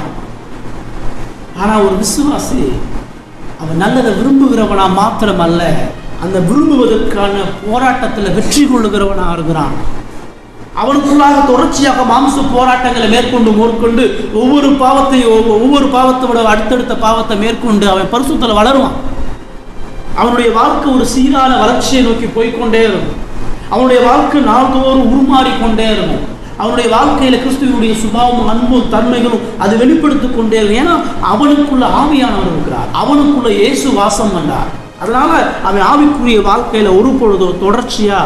ஆனால் ஒரு விசுவாசி அவன் நல்லதை விரும்புகிறவனா மாத்திரமல்ல, அந்த விரும்புவதற்கான போராட்டத்தில் வெற்றி கொள்ளுகிறவனாக இருக்கிறான். அவனுக்குள்ளாக தொடர்ச்சியாக மாம்ச போராட்டங்களை மேற்கொண்டு ஒவ்வொரு பாவத்தோட அடுத்தடுத்த பாவத்தை மேற்கொண்டு அவன் பரிசுத்தத்தில் வளருவான். அவனுடைய வாழ்க்கை ஒரு சீரான வளர்ச்சியை நோக்கி போய்கொண்டே இருக்கும். அவனுடைய வாழ்க்கை நாள்தோறும் உருமாறிக்கொண்டே இருக்கும். அவனுடைய வாழ்க்கையில கிறிஸ்துவனுடைய சுபாவமும் அன்பும் தன்மைகளும் அது வெளிப்படுத்திக் கொண்டே இருக்கும். ஏன்னா அவனுக்குள்ள ஆவியானவர் இருக்கிறார், அவனுக்குள்ள இயேசு வாசம் பண்ணார். அதனால அவன் ஆவிக்குரிய வாழ்க்கையில ஒரு பொழுதோ தொடர்ச்சியா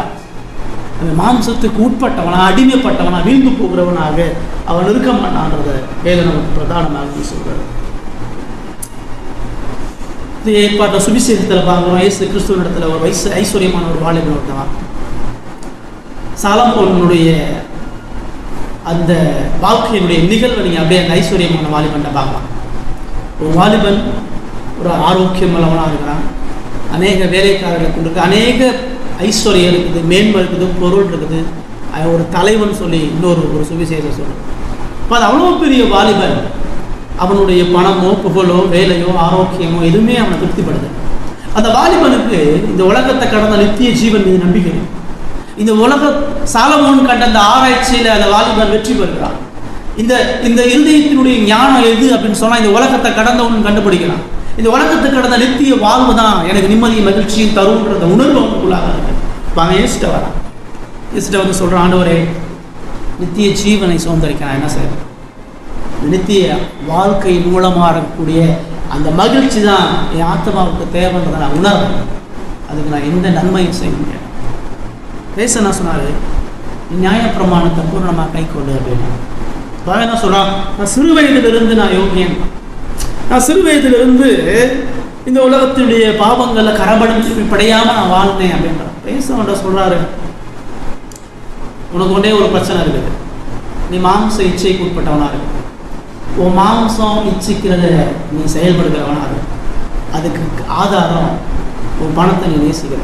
அவன் மாம்சத்துக்கு உட்பட்டவனா, அடிமைப்பட்டவனா, வீழ்ந்து போகிறவனாக அவன் இருக்க மாட்டான்றத வேதம் நமக்கு பிரதானமாக சொல்றாரு. இந்த ஏற்பாட்டை சுவிசேஷத்தில் பார்க்குறோம். இயேசு கிறிஸ்துவனிடத்துல ஒரு ஐஸ்வர்யமான ஒரு வாலிபன் ஒருத்தவன். சாலமோனுடைய அந்த வாழ்க்கையினுடைய நிகழ்வை நீங்கள் அப்படியே அந்த ஐஸ்வர்யமான வாலிபன் பார்க்கலாம். ஒரு வாலிபன் ஒரு ஆரோக்கியம் உள்ளவனாக இருக்கிறான், அநேக வேலைக்காரர்கள் கொண்டிருக்கு, அநேக ஐஸ்வர்யம் இருக்குது, மேன்மை இருக்குது, பொருள் இருக்குது, ஒரு தலைவன் சொல்லி இன்னொரு சுவிசேஷம் சொல்லுது. இப்போ அது அவ்வளோ பெரிய வாலிபன், அவனுடைய பணமோ புகழோ வேலையோ ஆரோக்கியமோ எதுவுமே அவனை திருப்திப்படுது. அந்த வாலிபனுக்கு இந்த உலகத்தை கடந்த நித்திய ஜீவன் மீது நம்பிக்கை. இந்த உலக சாலமோன் கண்ட அந்த ஆராய்ச்சியில் அந்த வாலிபன் வெற்றி பெறுகிறான். இந்த இந்த இருதயத்தினுடைய ஞானம் எது அப்படின்னு சொன்னால் இந்த உலகத்தை கடந்தவன் கண்டுபிடிக்கிறான். இந்த உலகத்தை கடந்த நித்திய வாழ்வு தான் எனக்கு நிம்மதியும் மகிழ்ச்சியும் தரும்ன்ற உணர்வு அவனுக்குள்ளாக இருக்கு. வாங்க ஏசிட்ட வரான். ஏசிட்ட வந்து சொல்கிறான், ஆண்டவரே நித்திய ஜீவனை சுதந்திரிக்க நான் என்ன செய்யறேன்? நித்திய வாழ்க்கை மூலமாக இருக்கக்கூடிய அந்த மகிழ்ச்சி தான் என் ஆத்மாவுக்கு தேவைன்றதை நான் உணர்றேன். அதுக்கு நான் எந்த நன்மையும் செய்ய முடியாது. பேச என்ன சொன்னார், நியாயப்பிரமாணத்தை பூர்ணமாக கை கொண்டு அப்படின்னு. என்ன சொல்கிறான், நான் சிறு வயதிலிருந்து நான் யோகியன், நான் சிறு வயதிலிருந்து இந்த உலகத்தினுடைய பாவங்களில் கரபடையாமல் நான் வாழ்ந்தேன் அப்படின்றான். பேச சொல்கிறாரு, உனக்கு ஒன்றே ஒரு பிரச்சனை இருக்குது, நீ மாம்ச இச்சைக்கு உட்பட்டவனாக இருக்கு. உன் மாம்சம் இச்சிக்கிறத நீ செயல்படுகிறவனாக இருக்கு. அதுக்கு ஆதாரம் உன் பணத்தை நீ நேசிக்கிற,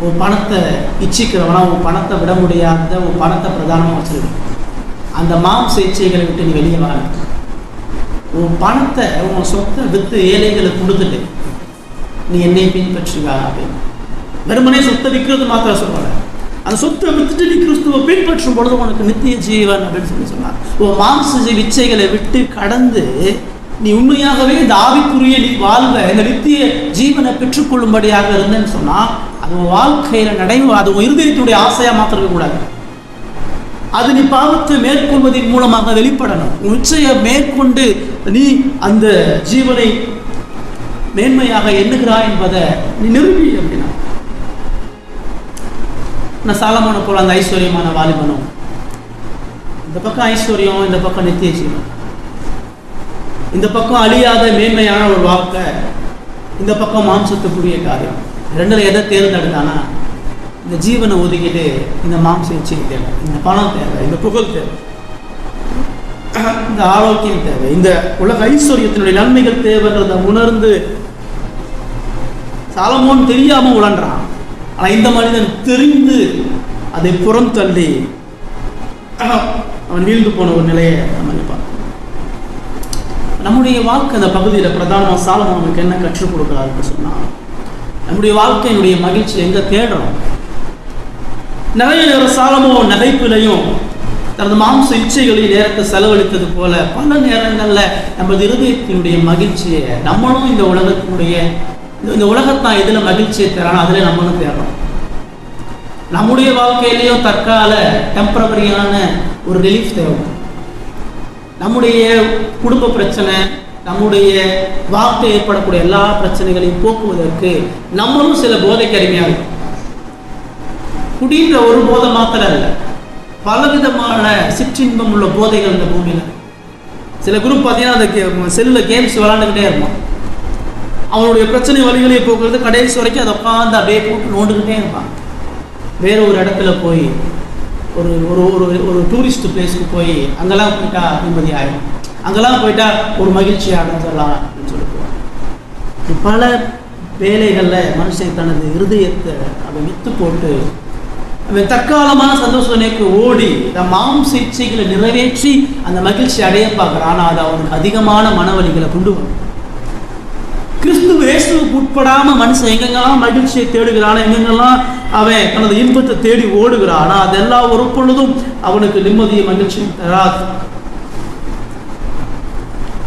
உன் பணத்தை இச்சிக்கிறவனா, உன் பணத்தை விட முடியாத உன் பணத்தை பிரதானமாக வச்சிருக்க. அந்த மாம்ச இச்சைகளை விட்டு நீ வெளியே வர, உன் பணத்தை உன் சொத்தை விற்று ஏழைகளை கொடுத்துட்டு நீ என்னை பின்பற்றுவா அப்படின்னு. வெறுமனே சொத்தை விற்கிறது மாத்திரம் சொல்லுவாங்க, அந்த சொத்தை வித்துட்டு நீ கிறிஸ்துவை பின்பற்றும் பொழுது உனக்கு நித்திய ஜீவன் அப்படின்னு சொல்லி சொன்னார். உன் மாம்ச இச்சைகளை விட்டு கடந்து நீ உண்மையாகவே இந்த ஆவிக்குரிய நீ வாழ்வ இந்த நித்திய ஜீவனை பெற்றுக்கொள்ளும்படியாக இருந்தேன்னு சொன்னால் அது உன் வாழ்க்கையில் நடைமுறை, அது உன் இருதயத்துடைய ஆசையாக மாத்திர கூடாது. அது நீ பாவத்தை மேற்கொள்வதன் மூலமாக வெளிப்படணும். உன் இச்சையை மேற்கொண்டு நீ அந்த ஜீவனை மேன்மையாக எண்ணுகிறாய் என்பதை நீ நிரூபி அப்படின்னா. நான் சாலமோனை போல அந்த ஐஸ்வர்யமான வாலிபனும், இந்த பக்கம் ஐஸ்வர்யம், இந்த பக்கம் நித்திய ஜீவன், இந்த பக்கம் அழியாத மேன்மையான ஒரு வாழ்க்கை, இந்த பக்கம் மாம்சத்துக்குரிய காரியம். ரெண்டில் எதை தேர்ந்தெடுத்தானா, இந்த ஜீவனை ஒதுக்கிட்டு இந்த மாம்ச இச்சை தேவை, இந்த பணம் தேவை, இந்த புகழ் தேவை, இந்த ஆரோக்கியம் தேவை, இந்த உலக ஐஸ்வர்யத்தினுடைய நன்மைகள் தேவைன்றதை உணர்ந்து சாலமோன் தெரியாமல் உழன்றான். ஆனால் இந்த மனிதன் தெரிந்து அதை புறம் தள்ளி அவன் வீழ்ந்து போன ஒரு நிலையை நம்ம பார்க்கணும். நம்முடைய வாழ்க்கை அந்த பகுதியில் பிரதானமாக சாலமோன் நமக்கு என்ன கற்றுக் கொடுக்குறாருன்னு சொன்னால், நம்முடைய வாழ்க்கையினுடைய மகிழ்ச்சி எங்கே தேடுறோம். நிறைய நேரம் சாலமோன் நகைப்பிலையும் தனது மாம்ச இச்சைகளில் நேரத்தை செலவழித்தது போல பல நேரங்களில் நமது இருதயத்தினுடைய மகிழ்ச்சியை நம்மளும் இந்த உலகத்தினுடைய இந்த உலகத்தான் எதில் மகிழ்ச்சியை தரானோ அதில் நம்மளும் தேடுறோம். நம்முடைய வாழ்க்கையிலையும் தற்கால டெம்பரவரியான ஒரு ரிலீஃப் தேவை. நம்முடைய குடும்ப பிரச்சனை, நம்முடைய வாழ்க்கை ஏற்படக்கூடிய எல்லா பிரச்சனைகளையும் போக்குவதற்கு நம்மளும் சில போதைக்கு அடிமையாக இருக்கும். குடின்ற ஒரு போதை மாத்திரம் இல்லை, பலவிதமான சிற்றின்பம் உள்ள போதைகள் இந்த பூமியில். சில குரூப் பார்த்தீங்கன்னா அந்த செல்லில் கேம்ஸ் விளாண்டுக்கிட்டே இருப்பான். அவனுடைய பிரச்சனை வழிகளை போக்குறது கடைசி வரைக்கும் அதை உட்காந்து அப்படியே போட்டு நோண்டுக்கிட்டே இருப்பான். வேறு ஒரு இடத்துல போய் ஒரு ஒரு ஒரு டூரிஸ்ட் பிளேஸ்க்கு போய் அங்கெல்லாம் போயிட்டா நிம்மதி ஆகிடும், அங்கெல்லாம் போயிட்டா ஒரு மகிழ்ச்சியாக அடைஞ்சிடலாம் அப்படின்னு சொல்லிட்டு பல வேலைகளில் மனுஷன் தனது இருதயத்தை அவன் விற்று போட்டு அவன் தற்காலமான சந்தோஷனைக்கு ஓடி இந்த மாம்ச இச்சைகளை நிறைவேற்றி அந்த மகிழ்ச்சி அடைய பார்க்குறான். ஆனால் அது அவனுக்கு அதிகமான மனவலிகளை கொண்டு வரும். கிறிஸ்து இயேசுவுக்கு உட்படாமல் மனுஷன் எங்கெங்கெல்லாம் மகிழ்ச்சியை தேடுகிறான், எங்கெங்கெல்லாம் அவன் தனது இன்பத்தை தேடி ஓடுகிறான், ஆனால் அதெல்லாம் ஒரு பொழுதும் அவனுக்கு நிம்மதியை மகிழ்ச்சியும் தராது.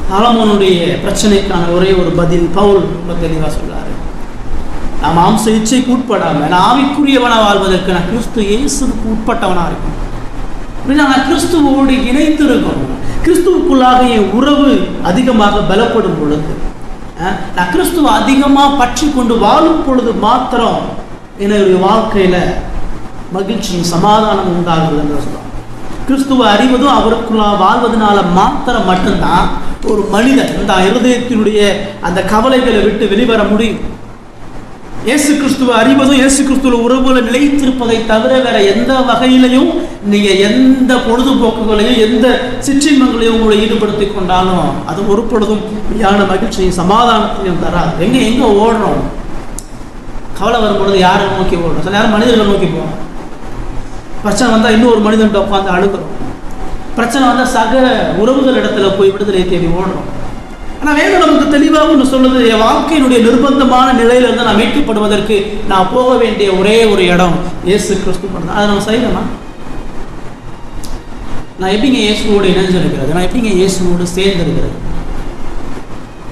சாலமோனுடைய பிரச்சனைக்கான ஒரே ஒரு பதில் பவுல் ரொம்ப தெளிவாக சொல்றாரு. நான் மாம்ச இச்சைக்கு உட்படாம நான் ஆவிக்குரியவனா வாழ்வதற்கு நான் கிறிஸ்து இயேசுக்கு உட்பட்டவனா இருக்கணும். நான் கிறிஸ்துவோடு இணைத்து இருக்கணும். கிறிஸ்துவுக்குள்ளாக என் உறவு அதிகமாக பலப்படும் பொழுது, நான் கிறிஸ்துவை அதிகமாக பற்றி கொண்டு வாழும் பொழுது மாத்திரம் என்னுடைய வாழ்க்கையில மகிழ்ச்சியும் சமாதானம் உண்டாகுது என்று சொல்லுவாங்க. கிறிஸ்துவை அறிவதும் அவருக்குள்ள வாழ்வதனால மாத்திரம் மட்டும்தான் ஒரு மனிதன் இந்த இருதயத்தினுடைய அந்த கவலைகளை விட்டு வெளிவர முடியும். இயேசு கிறிஸ்துவை அறிவதும் இயேசு கிறிஸ்துவ உறவுகளை நிலைத்திருப்பதை தவிர வேற எந்த வகையிலையும் நீங்க எந்த பொழுதுபோக்குகளையும் எந்த சிற்றின்பங்களையும் உங்களை ஈடுபடுத்திக் கொண்டாலும் அது ஒரு பொழுதும் யான மகிழ்ச்சியும் சமாதானத்தையும் தராது. எங்க ஓடுறோம்? கவலை வரும் பொழுது யாரை நோக்கி ஓடுறோம்? சில நேரம் மனிதர்களை நோக்கி போவோம். பிரச்சனை வந்தால் இன்னொரு மனிதன்கிட்ட உட்காந்து அழுகிறோம். பிரச்சனை வந்தால் சக உறவுகள் இடத்துல போய் விடுதலை தேடி ஓடுறோம். ஆனால் வேதம் நமக்கு தெளிவாக ஒன்று சொல்லுது, என் வாழ்க்கையினுடைய நிர்பந்தமான நிலையிலிருந்து நான் மீட்கப்படுவதற்கு நான் போக வேண்டிய ஒரே ஒரு இடம் இயேசு கிறிஸ்து மட்டும்தான். அதை நம்ம செய்யணுமா? நான் எப்படிங்க இயேசுவோடு இணைஞ்சிருக்கிறது? நான் எப்படிங்க இயேசுவோடு சேர்ந்திருக்கிறது?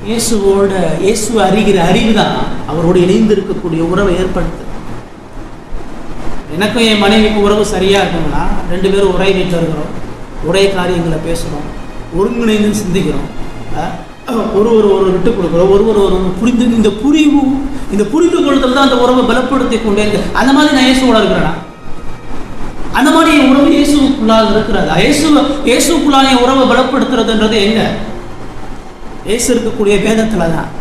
இயேசு அறிகிற அறிவு தான் அவரோடு இணைந்து இருக்கக்கூடிய உறவை ஏற்படுத்து. எனக்கும் என் மனைவிக்கு உறவு சரியா இருக்கணும்னா 2 பேரும் ஒரே வீட்டில் இருக்கிறோம், ஒரே காரியங்களை பேசுகிறோம், ஒருங்கிணைந்து சிந்திக்கிறோம், ஒரு விட்டு கொடுக்குறோம், ஒரு புரிந்து இந்த புரிந்து கொள்ளுதல் தான் அந்த உறவை பலப்படுத்தி கொண்டே இருக்கு. அந்த மாதிரி நான் இயேசுவோட இருக்கிறேன்னா, அந்த மாதிரி என் உறவு இயேசுக்குள்ளாக இருக்கிறதா? இயேசுக்குள்ளாக என் உறவை பலப்படுத்துறதுன்றது எங்க? இயேசு இருக்கக்கூடிய வேதத்துல தான்.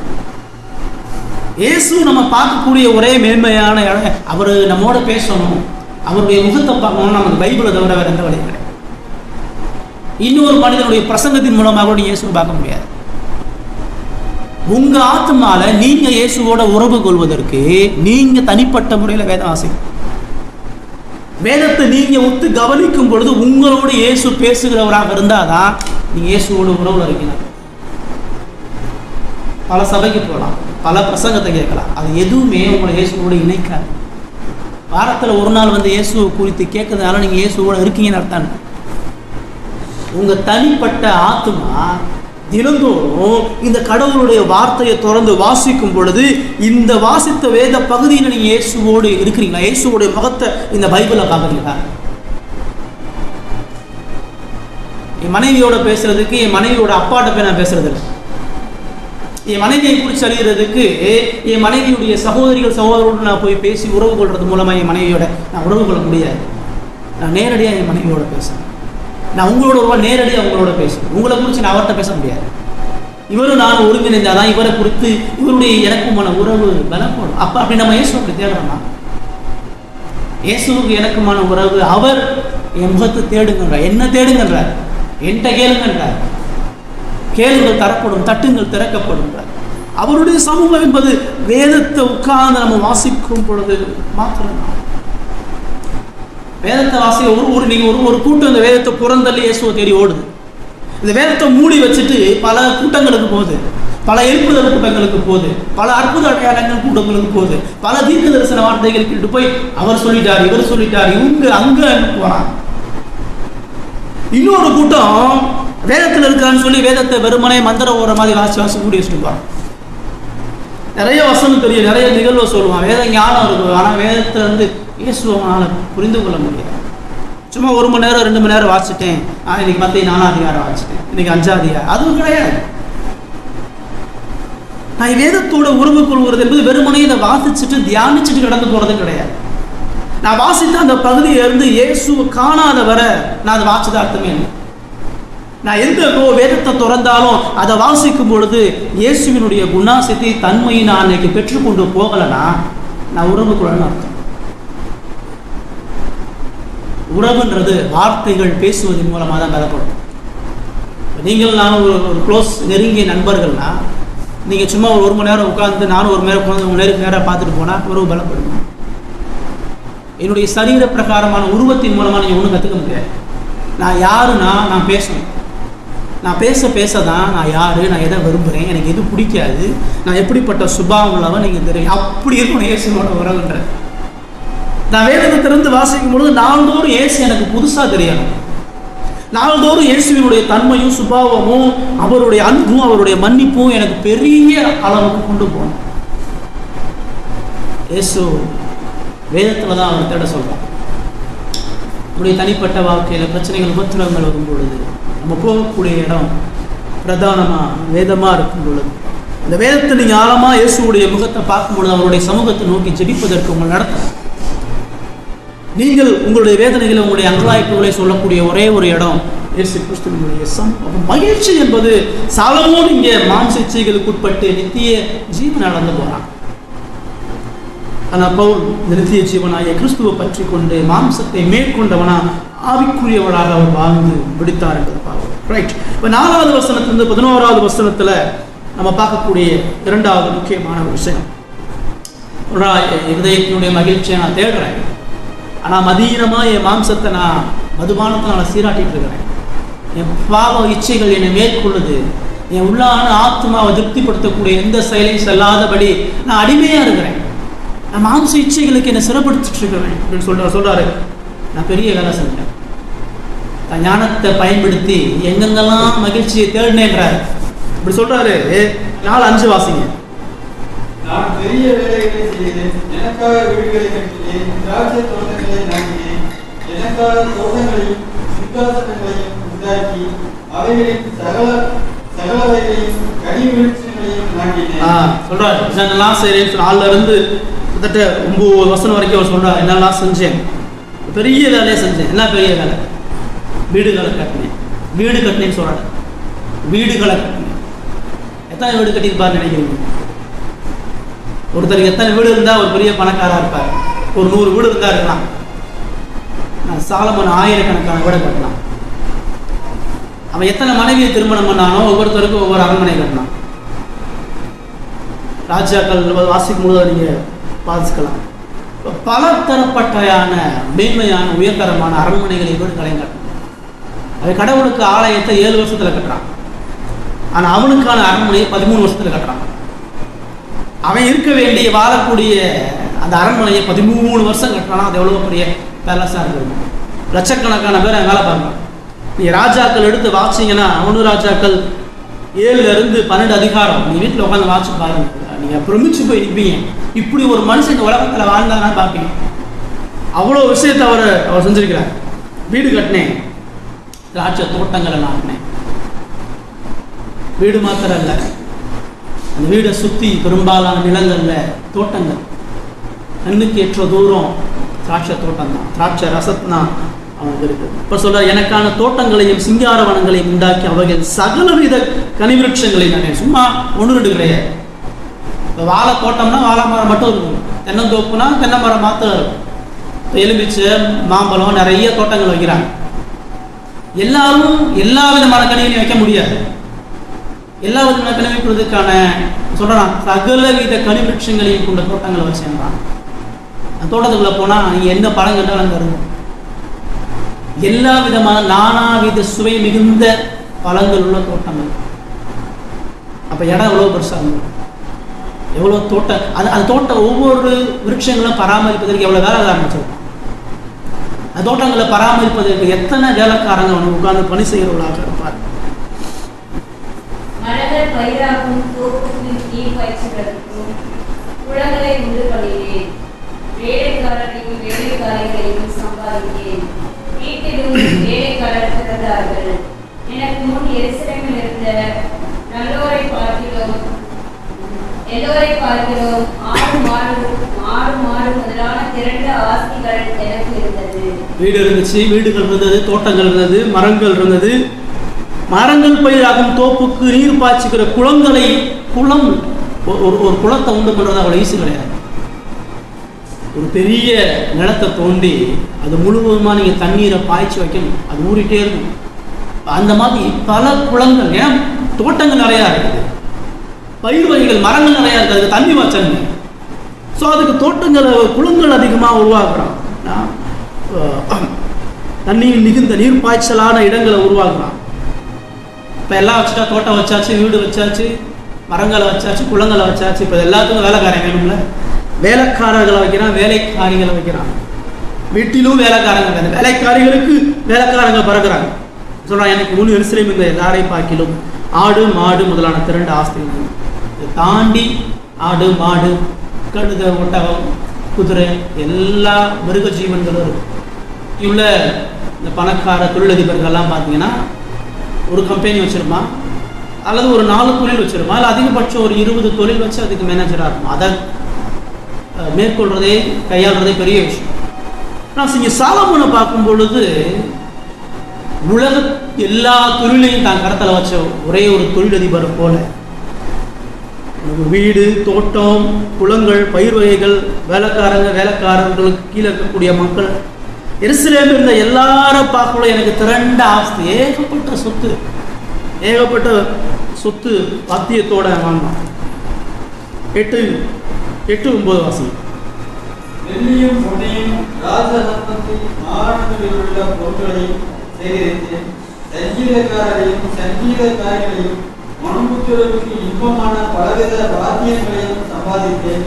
இயேசு நம்ம பார்க்கக்கூடிய ஒரே மேன்மையான இடம், அவர் நம்மோட பேசணும், அவருடைய முகத்தை பார்க்கணும். நமக்கு பைபிளை தவிர வேற எந்த வழியும் கிடையாது. இன்னொரு மனிதனுடைய பிரசங்கத்தின் மூலமாக கூட இயேசுவை பார்க்க முடியாது. உங்க ஆத்மால நீங்க இயேசுவோட உறவு கொள்வதற்கு நீங்க தனிப்பட்ட முறையில் வேதம் வாசிக்கணும். வேதத்தை நீங்க ஒத்து கவனிக்கும் பொழுது உங்களோட இயேசு பேசுகிறவராக இருந்தாதான் நீங்க இயேசுவோட உறவுல இருக்கீங்க. பல சபைக்கு போகலாம், பல பிரசங்கத்தை கேட்கலாம், அது எதுவுமே உங்களை இயேசுவோடு இணைக்காது. வாரத்தில் ஒரு நாள் வந்து இயேசுவை குறித்து கேட்கறதுனால நீங்கள் இயேசுவோட இருக்கீங்கன்னு அர்த்தம். உங்கள் தனிப்பட்ட ஆத்மா தினந்தோறும் இந்த கடவுளுடைய வார்த்தையை தொடர்ந்து வாசிக்கும் பொழுது இந்த வாசித்த வேத பகுதியில் நீங்கள் இயேசுவோடு இருக்கிறீங்களா? இயேசுவோடைய முகத்தை இந்த பைபிளை பார்க்குறீங்களா? என் மனைவியோட பேசுறதுக்கு என் மனைவியோட அப்பாட்ட போய் நான் பேசுறது இல்லை. என் மனைவியை குறித்து அறிகிறதுக்கு என் மனைவியுடைய சகோதரிகளோடு நான் போய் பேசி உறவு கொள்றது மூலமாக என் மனைவியோட நான் உறவு கொள்ள முடியாது. நான் நேரடியாக என் மனைவியோட பேசுகிறேன். நான் உங்களோட நேரடியாக உங்களோட பேசுவேன். உங்களை குறித்து நான் அவர்கிட்ட பேச முடியாது. இவரும் நான் ஒருங்கிணைந்தாதான் இவரை குறித்து இவருடைய எனக்குமான உறவு பலப்படும். அப்படி நம்ம இயேசு அப்படி தேடுறோமா? இயேசுவுக்கு எனக்குமான உறவு, அவர் என் முகத்தை தேடுங்கன்றார். என்ன தேடுங்கன்றார்? என்கிட்ட கேளுங்கன்றார். கேளுங்கள் தரப்படும், தட்டுங்கள் திறக்கப்படும். அவருடைய சமூகம் என்பது வேதத்தை உட்கார்ந்து நம்ம வாசிக்கும் பொழுது மாத்திரம். வேதத்தை வாசிக்க நீங்க ஒரு கூட்டம் இந்த வேதத்தை புறந்தள்ளி இயேசுவை தேடி ஓடுது. இந்த வேதத்தை மூடி வச்சுட்டு பல கூட்டங்களுக்கு போகுது, பல எழுப்புதல் கூட்டங்களுக்கு போகுது, பல அற்புத அடையாளங்கள் கூட்டங்களுக்கு போகுது, பல தீர்க்க தரிசன வார்த்தைகள் கேட்டு போய் அவர் சொல்லிட்டார், இவர் சொல்லிட்டார், இவங்க அங்க போறாங்க. இன்னொரு கூட்டம் வேதத்தில் இருக்கான்னு சொல்லி வேதத்தை வெறுமனே மந்திர ஓர மாதிரி வாசி கூடி வச்சுருப்பான். நிறைய வசனம் தெரியும், நிறைய நிகழ்வை சொல்லுவான், வேத ஞானம் இருக்கும். ஆனால் வேதத்தில் இருந்து இயேசுவனால புரிந்து கொள்ள முடியாது. சும்மா 1 மணி நேரம் 2 மணி நேரம் வாசிச்சிட்டேன், இன்னைக்கு மத்திய 4ஆம் அதிகாரம் வாசிச்சிட்டேன், இன்னைக்கு 5ஆம் அதிகாரம், அதுவும் கிடையாது. நான் வேதத்தோட உறவு கொள்வது என்பது வெறுமனே இதை வாசிச்சுட்டு தியானிச்சுட்டு கடந்து போறது கிடையாது. நான் வாசித்த அந்த பகுதியை இருந்து இயேசுவை காணாத வர நான் அதை வாசித்த அர்த்தமே இல்லை. நான் எந்த வேதத்தை திறந்தாலும் அதை வாசிக்கும் பொழுது இயேசுவினுடைய குணாசித்தி தன்மையை நான் அன்னைக்கு பெற்றுக்கொண்டு போகலைன்னா நான் உறவு கொள்ளணும் அர்த்தம். உறவுன்றது வார்த்தைகள் பேசுவதன் மூலமாக தான் பலப்படும். நீங்கள் நானும் ஒரு க்ளோஸ் நெருங்கிய நண்பர்கள்னா நீங்கள் சும்மா 1 மணி நேரம் உட்காந்து நானும் 1 மணி நேரம் உட்காந்து 1 நேரம் நேராக பார்த்துட்டு போனால் உறவு பலப்படும். என்னுடைய சரீர பிரகாரமான உருவத்தின் மூலமாக நீங்கள் ஒன்றும் கற்றுக்க முடியாது. நான் யாருன்னா நான் பேசணும். நான் பேச தான் நான் யார், நான் எதை விரும்புகிறேன், எனக்கு எது பிடிக்காது, நான் எப்படிப்பட்ட சுபாவம் உள்ளவன் நீங்கள் தெரியும். அப்படி இருக்கணும் இயேசுவோட உறவுன்ற. நான் வேதத்தை திறந்து வாசிக்கும் பொழுது நாள்தோறும் இயேசு எனக்கு புதுசாக தெரியணும். நாள்தோறும் இயேசுவினுடைய தன்மையும் சுபாவமும் அவருடைய அன்பும் அவருடைய மன்னிப்பும் எனக்கு பெரிய அளவுக்கு கொண்டு போகணும். இயேசு வேதத்தில் தான் அவர் தேட சொல்கிறார். நம்முடைய தனிப்பட்ட வாழ்க்கையில் பிரச்சனைகள் உபத்திரவங்கள் வரும் பொழுது நம்ம போகக்கூடிய இடம் பிரதானமாக வேதமாக இருக்கும் பொழுது, இந்த வேதத்தை நீங்கள் ஆழமாக இயேசுடைய முகத்தை பார்க்கும்பொழுது அவருடைய சமூகத்தை நோக்கி ஜெபிப்பதற்கு உங்கள் நடத்த நீங்கள் உங்களுடைய வேதனைகளை உங்களுடைய அங்கலாய்ப்புகளை சொல்லக்கூடிய ஒரே ஒரு இடம் இயேசு கிறிஸ்துவினுடைய சமூகம். மகிழ்ச்சி என்பது சாலமோன் இங்கே மாம்ச இச்சைகளுக்கு உட்பட்டு நித்திய ஜீவன் நடந்து போகிறான். ஆனால் பவுல் இந்த நித்திய ஜீவனாகிய கிறிஸ்துவை பற்றி கொண்டு மாம்சத்தை மேற்கொண்டவனா ஆவிக்குரியவளாக அவர் வாழ்ந்து விடுத்தார் என்பதை பார்க்கிறோம். ரைட். இப்போ 4வது வசனத்திலிருந்து 11வது வசனத்தில் நம்ம பார்க்கக்கூடிய 2வது முக்கியமான ஒரு விஷயம், இதயத்தினுடைய மகிழ்ச்சியை நான் தேடுறேன், ஆனால் மதீனமாக என் மாம்சத்தை நான் மதுபானத்தை நான் சீராட்டிட்டு இருக்கிறேன். என் பாவ இச்சைகள் என்னை மேற்கொள்ளுது. என் உள்ளான ஆத்மாவை திருப்திப்படுத்தக்கூடிய எந்த செயலையும் செல்லாதபடி நான் அடிமையாக இருக்கிறேன். நான் மாம்ச இச்சைகளுக்கு என்னை சிறப்படுத்திட்டு இருக்கிறேன் அப்படின்னு சொல்றாரு. நான் பெரிய வேலை செஞ்சேன், நான் ஞானத்தை பயன்படுத்தி எங்கெங்கெல்லாம் மகிழ்ச்சியை தேடினேன்றாரு. இப்படி சொல்றாரு. 4:5 வாசிங்க. நான் பெரிய வேலைகளை செய்தேன், எனக்காக வீடுகளை கட்டினேன், திராட்சை தோட்டங்களை நாட்டினேன், எனக்காக தோட்டங்களையும் சிங்காசனங்களையும் உண்டாக்கி அவைகளின் சகலவைகளையும் கனி விருட்சங்களையும் நாட்டினேன் சொல்றாரு. என்னெல்லாம் செய்றேன் 4லிருந்து கிட்டத்தட்ட 9 வசனம் வரைக்கும் அவர் சொல்றாரு. என்னெல்லாம் செஞ்சேன், பெரிய வேலையை செஞ்சேன். என்ன பெரிய வேலை? வீடுகளை கட்டினேன். வீடு கட்டினேன்னு சொல்றாரு. வீடுகளை கட்டினேன். எத்தனை வீடு கட்டியிருப்பார் நினைக்கிறீங்க? ஒருத்தருக்கு எத்தனை வீடு இருந்தால் ஒரு பெரிய பணக்காரா இருப்பார்? ஒரு 100 வீடு இருந்தா இருக்கலாம். நான் சாலமோன் ஆயிரக்கணக்கான வீடு கட்டலாம். அவன் எத்தனை மனைவியை திருமணம் பண்ணானோ ஒவ்வொருத்தருக்கும் ஒவ்வொரு அரண்மனை கட்டினான். ராஜாக்கள் வாசிக்கும் பொழுது நீங்கள் பார்த்துக்கலாம். பல தரப்பட்டையான மேன்மையான உயர்தரமான அரண்மனைகளை வீடுகளையும் கட்டணும். அது கடவுளுக்கு ஆலயத்தை 7 வருஷத்தில் கட்டுறான். ஆனால் அவனுக்கான அரண்மனையை 13 வருஷத்தில் கட்டுறான். அவன் இருக்க வேண்டிய வாழக்கூடிய அந்த அரண்மனையை 13 வருஷம் கட்டுறானா. அது எவ்வளோ பெரிய பேலஸாக இருக்கும். லட்சக்கணக்கான பேர் அவன் வேலை பார்க்கணும். நீங்கள் ராஜாக்கள் எடுத்து வாசிங்கன்னா 1 ராஜாக்கள் 7லிருந்து 12 அதிகாரம் நீங்கள் வீட்டில் உட்காந்து வாட்சி பாருங்க. நீங்கள் பிரமிச்சு போய் நிற்பீங்க. இப்படி ஒரு மனுஷன் இந்த உலகத்தில் வாழ்ந்தானா பார்ப்பீங்க. அவ்வளோ விஷயத்தை அவர் செஞ்சிருக்கிறார். வீடு கட்டினேன், திராட்சை தோட்டங்களை நாட்டினேன். வீடு மாத்திரம் இல்லை, அந்த வீடை சுற்றி பெரும்பாலான நிலங்களில் தோட்டங்கள். கண்ணுக்கு ஏற்ற தூரம் திராட்சை தோட்டம் தான், திராட்சை ரசத்தான் அவனுக்கு இருக்குது. இப்போ சொல்ற எனக்கான தோட்டங்களையும் சிங்காரவனங்களையும் உண்டாக்கி அவைகள் சகலவித கனிவிருட்சங்களை நான் சும்மா 1-2 கிடையாது. இப்போ வாழை தோட்டம்னா வாழை மரம் மட்டும் இருக்கும். தென்னந்தோப்புனா தென்னை மரம் மாத்திரம் இருக்கும். இப்போ எலுமிச்சை மாம்பழம் நிறைய தோட்டங்கள் வைக்கிறாங்க. எல்லாரும் எல்லா விதமான கனிகளையும் வைக்க முடியாது. எல்லா விதமான கனி வைக்கிறதுக்கான சொல்கிறான் சகலவித கனிவிருட்சங்களையும் கொண்ட தோட்டங்களை வச்சுருந்தான். அந்த தோட்டத்துக்குள்ளே போனால் நீங்கள் எந்த பழம் கேட்டாலும் அங்கே இருக்கும். எல்லா விதமான நானாவித சுவை மிகுந்த பழங்கள் உள்ள தோட்டங்கள். அப்போ இடம் எவ்வளோ பெருசாக இருக்கும், எவ்வளோ தோட்டம். அந்த தோட்டம் ஒவ்வொரு விருட்சங்களும் பராமரிப்பதற்கு எவ்வளோ வேலை ஆரம்பிச்சிருக்கும். அந்த தோட்டங்களை பராமரிப்பதற்கு எத்தனை வேலைக்காரங்க அவனுக்கு உட்கார்ந்து பணி செய்கிறவர்களாக இருப்பார். மரங்கள் பயிராகும், தோப்புக்கு நீர் பாய்ச்சுவதற்கும் குளங்களை உண்டு பண்ணினேன். வேலைக்காரரையும் வேலைக்காரர்களையும் சம்பாதித்தேன். வீட்டிலும் வேலைக்காரர் பிறந்தார்கள். எனக்கு முன் எருசலேமில் இருந்த நல்லோரை பார்க்கிறோம், எல்லோரை பார்க்கிறோம். ஆடு மாடு முதலான திரண்ட ஆஸ்திகள் எனக்கு இருந்தது. வீடு இருந்துச்சு, வீடுகள் இருந்தது, தோட்டங்கள் இருந்தது, மரங்கள் இருந்தது. மரங்கள் பயிராகும், தோப்புக்கு நீர் பாய்ச்சிக்கிற குளங்களை, குளம் ஒரு குளத்தை உண்டு பண்ணுறது அவ்வளோ ஈஸி கிடையாது. ஒரு பெரிய நிலத்தை தோண்டி அது முழுவதுமாக நீங்கள் தண்ணீரை பாய்ச்சி வைக்கணும். அது ஊறிட்டே இருக்கும். அந்த மாதிரி பல குளங்கள், ஏன் தோட்டங்கள் நிறையா இருக்குது, பயிர் வகைகள் மரங்கள் நிறையா இருக்குது, அதுக்கு தண்ணி வச்சனுங்க. ஸோ அதுக்கு தோட்டங்கள் குளங்கள் அதிகமாக உருவாக்குறான். தண்ணீர் மிகுந்த நீர் பாய்ச்சலான இடங்களை உருவாக்குறான். இப்போ எல்லாம் வச்சுட்டா தோட்டம் வச்சாச்சு, வீடு வச்சாச்சு, மரங்களை வச்சாச்சு, குளங்களை வச்சாச்சு. இப்போ எல்லாத்துக்கும் வேலைக்காரங்க வேணும்ல. வேலைக்காரர்களை வைக்கிறான், வேலைக்காரிகளை வைக்கிறான். வீட்டிலும் வேலைக்காரங்க, அந்த வேலைக்காரிகளுக்கு வேலைக்காரங்க பறக்கிறாங்க. சொல்கிறான் எனக்கு முன் எருசலேம் இந்த எல்லாரை பார்க்கிலும் ஆடு மாடு முதலான திரண்ட ஆஸ்திகள். இதை தாண்டி ஆடு மாடு கழுதை, ஒட்டகம், குதிரை, எல்லா மிருக ஜீவன்களும் இருக்கு. உள்ள இந்த பணக்கார தொழிலதிபர்கள்லாம் பார்த்தீங்கன்னா ஒரு கம்பெனி வச்சுருப்பான், அல்லது ஒரு 4 தொழில் வச்சுருப்பான், இல்லை அதிகபட்சம் ஒரு 20 தொழில் வச்சு அதுக்கு மேனேஜராக இருக்கும். அதை மேற்கொள்றதே கையாளுறதே பெரிய விஷயம். நான் இங்கே சாலமோனை பார்க்கும் பொழுது உலக எல்லா தொழிலையும் தான் கரத்தில் வச்ச ஒரே ஒரு தொழிலதிபர் போல, வீடு, தோட்டம், குளங்கள், பயிர் வகைகள், வேலைக்காரர்களுக்கு கீழே இருக்கக்கூடிய மக்கள், எருசலேமில் இருந்த எல்லாரும் பார்க்கல எனக்கு திரண்ட ஆஸ்தி, ஏகப்பட்ட சொத்து பாத்தியத்தோட வாங்கினான். 8-9 வாசம். வெள்ளியும் பொன்னையும் ராஜரத்னத்தில் மாநகரில் உள்ள பொருட்களையும் சேகரித்து சங்கீதக்காரரையும் சங்கீதக்காரிகளையும் மனமுத்துறவுக்கு இன்பமான பலவித வாத்தியங்களையும் சம்பாதித்தேன்.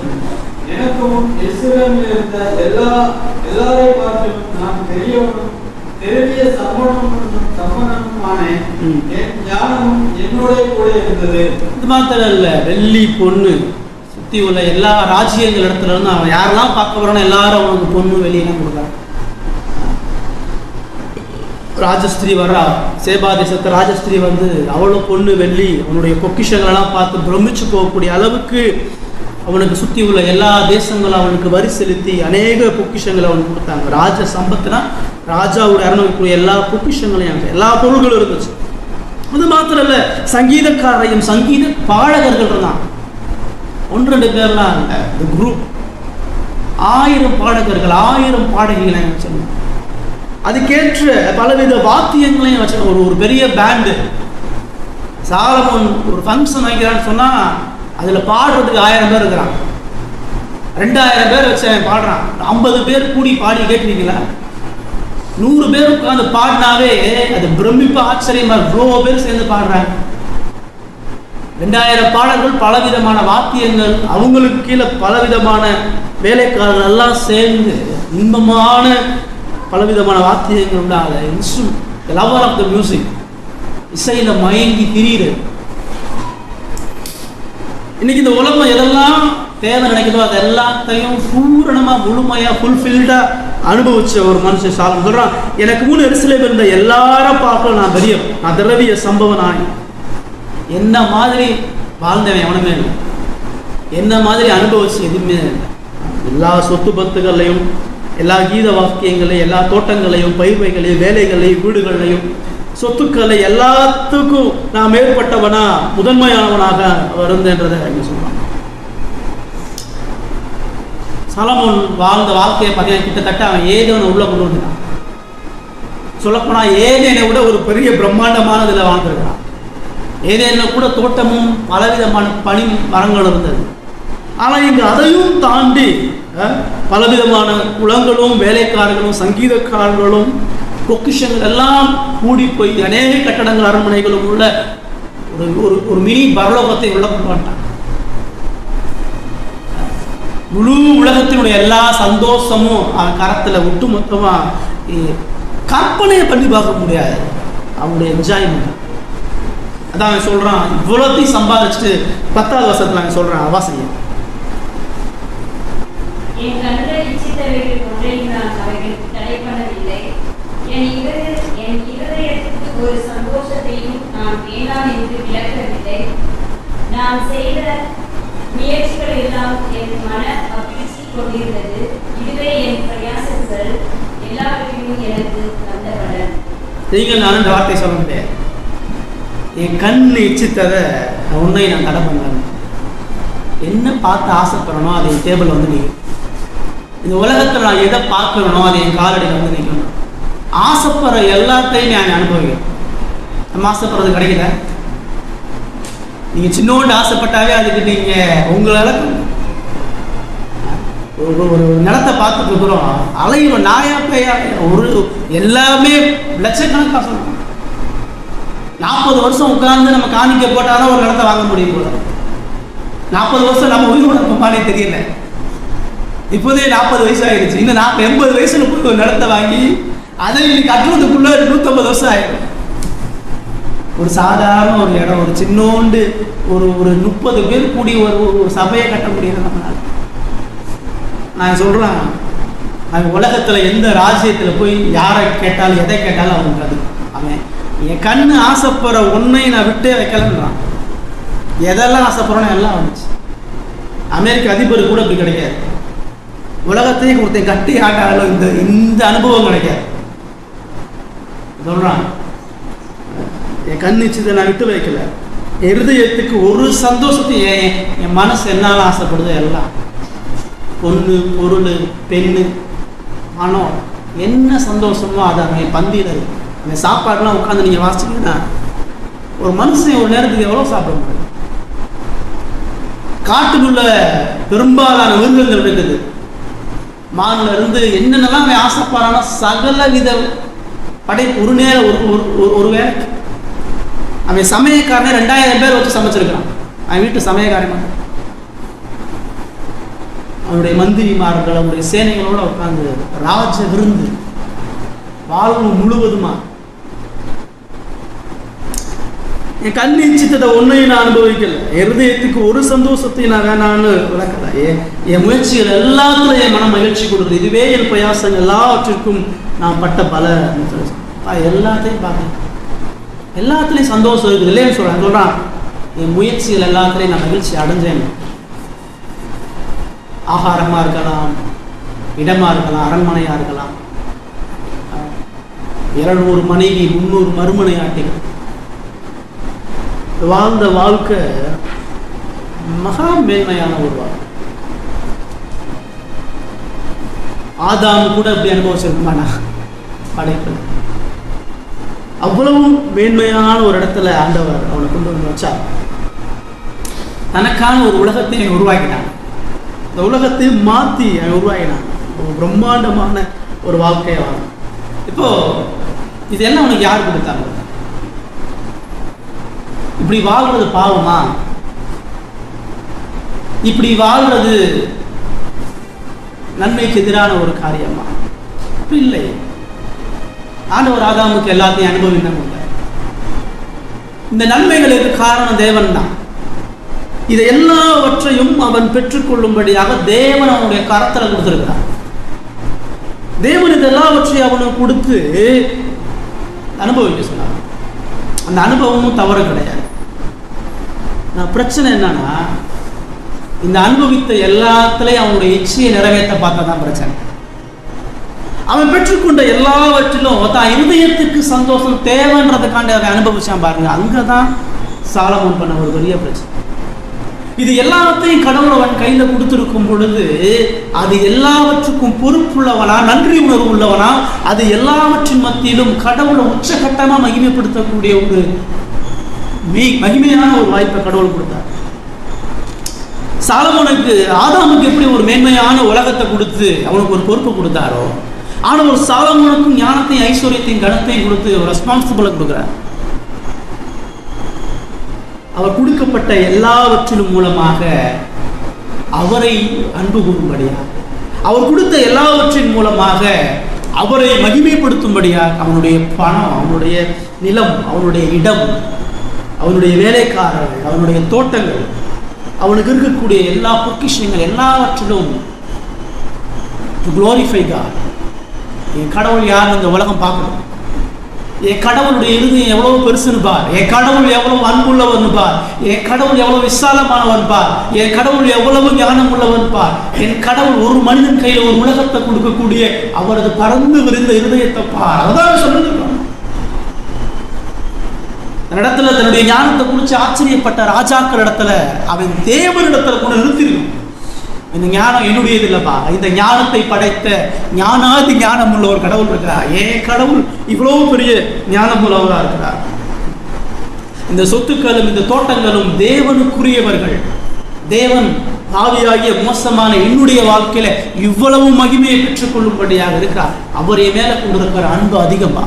எனக்கும் எருசலேமில் இருந்த எல்லாரை பார்த்தும் நான் பெரியவனும் பெரிய சம்பனமுமான என் ஞானமும் என்னோட கூட இருந்தது. இது மாத்திரம் இல்லை, வெள்ளி பொண்ணு சுற்றி உள்ள எல்லா ராஜ்யங்கள் இடத்துல இருந்து அவன் யாரெல்லாம் பார்க்க வரானோ எல்லாரும் அவனுக்கு பொண்ணு வெளியெல்லாம் கொடுக்குறான். ராஜஸ்திரீ வர்றா, சேபா தேசத்து ராஜஸ்திரீ வந்து அவ்வளோ பொண்ணு வெள்ளி அவனுடைய பொக்கிஷங்களெல்லாம் பார்த்து பிரமிச்சு போகக்கூடிய அளவுக்கு அவனுக்கு சுற்றி உள்ள எல்லா தேசங்களும் அவனுக்கு வரி செலுத்தி அநேக பொக்கிஷங்களை அவனுக்கு கொடுத்தாங்க. ராஜ சம்பத்துனா ராஜாவுடைய அரண்மனைக்குரிய எல்லா பொக்கிஷங்களையும் எல்லா பொருள்களும் இருந்துச்சு. அது மாத்திரம் இல்லை, சங்கீதக்காரரையும் சங்கீத பாடகர்கள் இருந்தாங்க. 1-2 பேர்லாம் இல்லை, இந்த குரூப் 1000 பாடகர்கள் 1000 பாடகிகளை வச்சிருந்தாங்க. அதுக்கேற்ற பலவித வாத்தியங்களையும் வச்சிருக்க ஒரு பெரிய பேண்டு. சாலமோன் ஒரு ஃபங்க்ஷன் வைக்கிறான்னு சொன்னால் அதில் பாடுறதுக்கு 1000 பேர் இருக்கிறான். 2000 பேர் வச்சு பாடுறான். 50 பேர் கூடி பாடி கேட்டுருக்கீங்களா? 100 பேர் உட்காந்து பாடினாவே அது பிரமிப்பு ஆச்சரியமா இவ்வளோ பேர் சேர்ந்து பாடுறாங்க. 2000 பாடல்கள், பலவிதமான வாத்தியங்கள், அவங்களுக்கு கீழே பலவிதமான வேலைக்காரர்கள் எல்லாம் சேர்ந்து இன்பமான பலவிதமான வாத்தியங்கள் உண்டாக instrument, lover of the music, இசையில் மயங்கி திரியுது. இன்னைக்கு இந்த உலகம் எதெல்லாம் தேவை நினைக்கிறதோ அது எல்லாத்தையும் பூரணமாக முழுமையாக ஃபுல்ஃபில்டாக அனுபவிச்ச ஒரு மனுஷன் சாலமோன் சொல்கிறான், எனக்கு முன் எருசலேமில் இருந்த எல்லாரும் பார்க்க நான் பெரியவன், நான் திரவிய சம்பவம், நான் என்ன மாதிரி வாழ்ந்தவன் எவனுமே இல்லை, என்ன மாதிரி அனுபவிச்சு எதுவுமே இல்லை. எல்லா சொத்து பத்துகளையும், எல்லா கீத வாக்கியங்களையும், எல்லா தோட்டங்களையும், பயிர்வைகளையும், வேலைகளையும், வீடுகளையும், சொத்துக்களை எல்லாத்துக்கும் நான் மேற்பட்டவனா முதன்மையானவனாக இருந்தேன்றதை இங்கே சொல்றான். சாலமோன் வாழ்ந்த வாழ்க்கையை பார்த்தீங்கன்னா கிட்டத்தட்ட அவன் ஏதேனை உள்ள கொண்டு வந்துட்டான். சொல்லப்போனால் ஏதேனை விட ஒரு பெரிய பிரம்மாண்டமானதில் வாழ்ந்துருக்கிறான். ஏதேனில் கூட தோட்டமும் பலவிதமான பனி மரங்கள் இருந்தது. ஆனால் இங்கே அதையும் தாண்டி பலவிதமான குளங்களும், வேலைக்காரர்களும், சங்கீதக்காரர்களும், பொக்கிஷங்கள் எல்லாம் கூடி போய் அநேக கட்டடங்கள், அரண்மனைகளும் உள்ள ஒரு மினி பரலோகத்தை உள்ள கொண்டு வந்துட்டான். முழு உலகத்தினுடைய எல்லா சந்தோஷமும் அவன் கரத்தில் ஒட்டு மொத்தமாக கற்பனையை பண்ணி பார்க்க முடியாது அவனுடைய என்ஜாய்மெண்ட். அதான் அவன் சொல்கிறான், இவ்வளோத்தையும் சம்பாதிச்சுட்டு 10வது வருஷத்தில் அவன் சொல்கிறான் அவாசையை, என் கண்கள் இச்சித்தவைகள் ஒன்றையும் நான் அவைகளுக்கு தடை பண்ணவில்லை. என் இருதயத்துக்கு ஒரு சந்தோஷத்தையும் நான் வேண்டாம் என்று விளக்கவில்லை. நான் செய்த முயற்சிகள் எல்லாம் என் மன மகிழ்ச்சி கொண்டிருந்தது. இதுவே என் பிரயாசங்கள் எல்லாவற்றையும் எனக்கு தந்தவன. நீங்கள் நான் இந்த வார்த்தை சொல்ல முடியாது. என் கண் இச்சித்ததை உன்னை நான் தடை பண்ணேன். என்ன பார்த்து ஆசைப்படணும் அதை என் டேபிள் வந்து நிற்கும். இந்த உலகத்தில் நான் எதை பார்க்கறனோ அதை என் காலடியில் வந்து நிற்கணும். ஆசைப்படுற எல்லாத்தையும் நான் அனுபவிக்கிறேன். நம்ம ஆசைப்படுறது கிடைக்கல. நீங்கள் சின்னோண்டு ஆசைப்பட்டாவே அதுக்கு நீங்கள் உங்களால் ஒரு நிலத்தை பார்த்துட்டு இருக்கிறோம், அலையிடும் நாயா பேயா ஒரு எல்லாமே லட்சக்கணக்காக சொல்லணும். 40 வருஷம் உட்கார்ந்து நம்ம காணிக்க போட்டாலும் ஒரு நிலத்தை வாங்க முடியும் போல. 40 வருஷம் நம்ம உயிரோட இருப்போமானே தெரியல. இப்போதே 40 வயசு ஆகிடுச்சு. இன்னும் 80 வயசுல போய் ஒரு நிலத்தை வாங்கி அதை இன்னைக்கு கட்டுறதுக்குள்ள 150 வருஷம் ஆகிடும். ஒரு சாதாரண ஒரு இடம், ஒரு சின்னோண்டு ஒரு 30 பேர் கூடி ஒரு சபையை கட்ட முடியாது நம்மளால. நான் சொல்கிறேன், அவன் உலகத்தில் எந்த ராஜ்யத்தில் போய் யாரை கேட்டாலும் எதை கேட்டாலும் அவனுக்கு அது அவன் என் கண்ணு ஆசைப்படுற ஒன்றை நான் விட்டே வைக்கலன்றான். எதெல்லாம் ஆசைப்படுறோன்னு எல்லாம் வந்துச்சு. அமெரிக்க அதிபர் கூட இப்படி கிடைக்காது. உலகத்தையும் ஒருத்தன் கட்டி ஆட்டாலும் இந்த அனுபவம் கிடைக்காது. சொல்கிறான், என் கண் நிச்சயத்தை நான் விட்டு வைக்கல. இருதயத்துக்கு ஒரு சந்தோஷத்தையும் என் மனசு என்னாலும் ஆசைப்படுது. எல்லாம் பொண்ணு, பொருள், பெண்ணு, பணம், என்ன சந்தோஷமோ அதை அவன் பந்தியில் இருக்கு. அந்த சாப்பாடுலாம் உட்காந்து நீங்கள் வாசிச்சிங்கன்னா ஒரு மனுஷன் ஒரு நேரத்துக்கு எவ்வளோ சாப்பிட முடியும்? காட்டுக்குள்ள பெரும்பாலான மிருகங்கள் இருக்குது. மான்ல இருந்து என்னென்னலாம் அவன் ஆசைப்படுறான்னா சகல வித படை ஒரு நேரம் ஒரு வேலைக்கு. அவன் சமயக்காரனே 2000 பேர் வச்சு சமைச்சிருக்கான். அவன் வீட்டு சமயக்காரன் அவனுடைய மந்திரிமார்கள் அவனுடைய சேனைகளோட உட்காந்து ராஜ விருந்து வாழ்வு முழுவதுமா. என் கண் இச்சித்ததை ஒன்றையும் நான் அனுபவிக்கல. இருதயத்துக்கு ஒரு சந்தோஷத்தையும் நான் வேணான்னு விளக்கல. என் முயற்சிகள் எல்லாத்துலையும் என் மனம் மகிழ்ச்சி கொடுக்குது. இதுவே என் பிரயாசம் எல்லாவற்றிற்கும் நான் பட்ட பல எல்லாத்தையும் பார்த்தேன். எல்லாத்துலேயும் சந்தோஷம் இருக்குது இல்லைன்னு சொல்கிறான். என் முயற்சிகள் எல்லாத்துலேயும் நான் மகிழ்ச்சி அடைஞ்சேன். ஆகாரமாக இருக்கலாம், இடமாக இருக்கலாம், அரண்மனையாக இருக்கலாம், 200 மனைவி 300 மறுமனையாட்டிகள் வாழ்ந்த வாழ்க்கை மகா மேன்மையான ஒரு வாழ்க்கை. ஆதாம் கூட அப்படி அனுபவிச்சிருக்குமாண்ணா படைப்பு. அவ்வளவு மேன்மையான ஒரு இடத்துல ஆண்டவர் அவனை கொண்டு வந்து வச்சார். தனக்கான ஒரு உலகத்தை உருவாக்கினான். இந்த உலகத்தை மாற்றி அவன் உருவாக்கினான். ஒரு பிரம்மாண்டமான ஒரு வாழ்க்கையை வாங்க. இப்போ இதெல்லாம் அவனுக்கு யார் கொடுத்தாங்க? இப்படி வாழ்றது பாவமா? இப்படி வாழ்றது நன்மைக்கு எதிரான ஒரு காரியமா? அப்படி இல்லை. ஆண்டவர் ஆதாமுக்கு எல்லாத்தையும் அனுபவிக்கணும். இந்த நன்மைகளுக்கு காரணம் தேவன் தான். இதை எல்லாவற்றையும் அவன் பெற்றுக்கொள்ளும்படியாக தேவன் அவனுடைய கரத்தில் கொடுத்திருக்கிறான். தேவன் இது எல்லாவற்றையும் அவனுக்கு கொடுத்து அனுபவிக்க சொன்னார். அந்த அனுபவமும் தவறு கிடையாது. பிரச்சனை என்னன்னா, இந்த அனுபவித்த எல்லாத்துலேயும் அவனுடைய இச்சையை நிறைவேற்ற பார்த்தா தான் பிரச்சனை. அவன் பெற்றுக்கொண்ட எல்லாவற்றிலும் தான் இருதயத்துக்கு சந்தோஷம் தேவைன்றதுக்காண்டி அவன் அனுபவிச்சான் பாருங்க. அங்கதான் சாலமோன் பண்ண ஒரு பெரிய பிரச்சனை. இது எல்லாத்தையும் கடவுள் அவன் கையில் கொடுத்திருக்கும் பொழுது அது எல்லாவற்றுக்கும் பொறுப்புள்ளவனா, நன்றி உணர்வு உள்ளவனா, அது எல்லாவற்றின் மத்தியிலும் கடவுளை உச்சகட்டமாக மகிமைப்படுத்தக்கூடிய ஒரு மகிமையான ஒரு வாய்ப்பை கடவுள் கொடுத்தார். சாலமோனுக்கு ஆதாமுக்கு எப்படி ஒரு மேன்மையான உலகத்தை கொடுத்து அவனுக்கு ஒரு பொறுப்பை கொடுத்தாரோ, ஆனால் ஒரு சாலமோனுக்கும் ஞானத்தையும் ஐஸ்வர்யத்தையும் கனத்தையும் கொடுத்து ஒரு ரெஸ்பான்சிபிளை கொடுக்குறார். அவர் கொடுக்கப்பட்ட எல்லாவற்றிலும் மூலமாக அவரை அன்பு கூறும்படியாக, அவர் கொடுத்த எல்லாவற்றின் மூலமாக அவரை மகிமைப்படுத்தும்படியாக அவனுடைய பணம், அவனுடைய நிலம், அவனுடைய இடம், அவனுடைய வேலைக்காரர்கள், அவனுடைய தோட்டங்கள், அவனுக்கு இருக்கக்கூடிய எல்லா பொக்கிஷங்கள் எல்லாவற்றிலும் டு குளோரிஃபை காட். என் கடவுள் யார் இந்த உலகம் பார்க்கணும். என் கடவுளுடைய இருதயம் எவ்வளவு பெருசுன்னு பார். என் கடவுள் எவ்வளவு அன்புள்ளவன் பார். என் கடவுள் எவ்வளவு விசாலமானவன் பார். என் கடவுள் எவ்வளவு ஞானம் உள்ளவன் பார். என் கடவுள் ஒரு மனிதன் கையில் ஒரு உலகத்தை கொடுக்கக்கூடிய அவரது பறந்து விரிந்த இருதயத்தை பார். அதான் சொல்லிருக்கான். இடத்துல தன்னுடைய ஞானத்தை குறித்து ஆச்சரியப்பட்ட ராஜாக்கள் இடத்துல அவன் தேவனிடத்துல கூட நிறுத்திருக்கும். இந்த ஞானம் என்னுடையது இல்லப்பா, இந்த ஞானத்தை படைத்த ஞானாதி ஞானம் உள்ள ஒரு கடவுள் இருக்கிறார். ஏன் கடவுள் இவ்வளவு பெரிய ஞானம் உள்ளவராக இருக்கிறார். இந்த சொத்துக்களும் இந்த தோட்டங்களும் தேவனுக்குரியவர்கள். தேவன் பாவியாகிய மோசமான என்னுடைய வாழ்க்கையில இவ்வளவு மகிமையை பெற்றுக்கொள்ளும்படியாக இருக்கிறார். அவர் என் மேல கொண்டிருக்கிற அன்பு அதிகமா,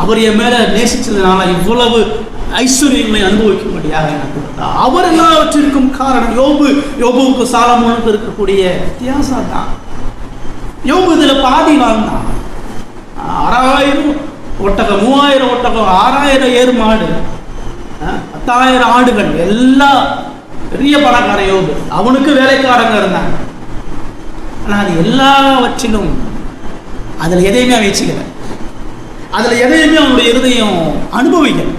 அவர் என் மேல நேசிச்சதுனால இவ்வளவு ஐஸ்வர்யங்களை அனுபவிக்கும்படியாக எனக்கு கொடுத்தார். அவர் எல்லாவற்றிற்கும் காரணம். யோபுவுக்கு சாலமோனுக்கு இருக்கக்கூடிய வித்தியாசம் தான். யோபு இதுல பாதி வாழ்ந்தான். 6000 ஒட்டகம், 3000 ஒட்டகம், 6000 ஏறு மாடு, 10,000 ஆடுகள், எல்லா பெரிய பணக்கார யோபு. அவனுக்கு வேலைக்காரங்க இருந்தாங்க. ஆனால் அது எல்லாவற்றிலும் அதில் எதையுமே அவன் வச்சுக்கல, அதில் எதையுமே அவனுடைய இருதயம் அனுபவிக்கல.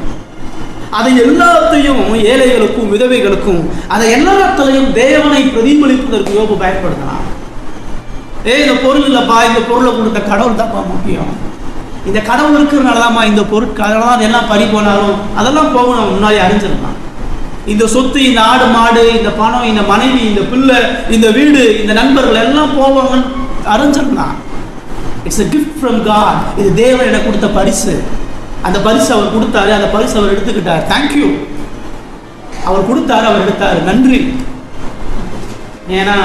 அதை எல்லாத்தையும் ஏழைகளுக்கும் விதவைகளுக்கும் அதை எல்லாத்திலையும் தேவனை பிரதிபலிப்பதற்கு யோபு பயன்படுத்தலாம். இந்த பொருள் இல்லைப்பா, இந்த பொருளை கொடுத்த கடவுள் தான்ப்பா முக்கியம், இந்த கடவுள் இருக்கிறதுனால தான்ப்பா இந்த பொருட்கள் தான் எல்லாம் பறி போனாலும் அதெல்லாம் போகும் நம்ம முன்னாடி அறிஞ்சிருக்கலாம். இந்த சொத்து, இந்த ஆடு மாடு, இந்த பணம், இந்த மனைவி, இந்த பிள்ளை, இந்த வீடு, இந்த நண்பர்கள் எல்லாம் போவாங்கன்னு அறிஞ்சிருந்தான். It's a gift from God. இது தேவன் எனக்கு கொடுத்த பரிசு. அந்த பரிசு அவர் கொடுத்தாரு, அந்த பரிசு அவர் எடுத்துக்கிட்டார். தேங்க்யூ. அவர் கொடுத்தாரு, அவர் எடுத்தாரு, நன்றி. ஏன்னா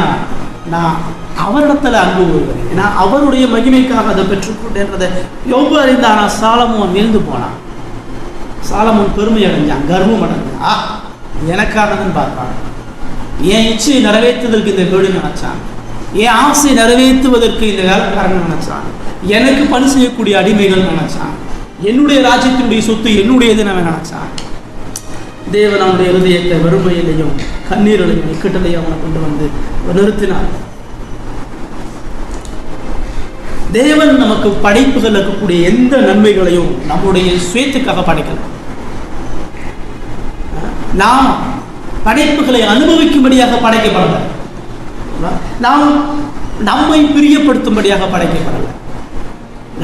நான் அவரிடத்துல அன்பு வருவேன், ஏன்னா அவருடைய மகிமைக்காக அதை பெற்றுக்கொண்டேன்றதை யோபு அறிந்தான். ஆனால் சாலமோன் வீழ்ந்து போனான். சாலமோன் பெருமை அடைஞ்சான், கர்வம் அடைஞ்சான். எனக்கானதுன்னு பார்த்தான். என் இச்சையை நிறைவேற்றுவதற்கு இந்த கேடு நினைச்சான், என் ஆசை நிறைவேற்றுவதற்கு இந்த வேலைக்காரன் நினைச்சான், எனக்கு பணி செய்யக்கூடிய அடிமைகள் நினைச்சான், என்னுடைய ராஜ்யத்தினுடைய சொத்து என்னுடையது நம்ம நினைச்சான். தேவன் அவனுடைய இருதயத்தை வெறுமையிலையும் கண்ணீரிலையும் இக்கட்டிலையும் அவனை கொண்டு வந்து நிறுத்தினார். தேவன் நமக்கு படைப்புகள் இருக்கக்கூடிய எந்த நன்மைகளையும் நம்முடைய சுயத்துக்காக படைக்கல. நாம் படைப்புகளை அனுபவிக்கும்படியாக படைக்கப்படலை, நாம் நம்மை பிரியப்படுத்தும்படியாக படைக்கப்படலை,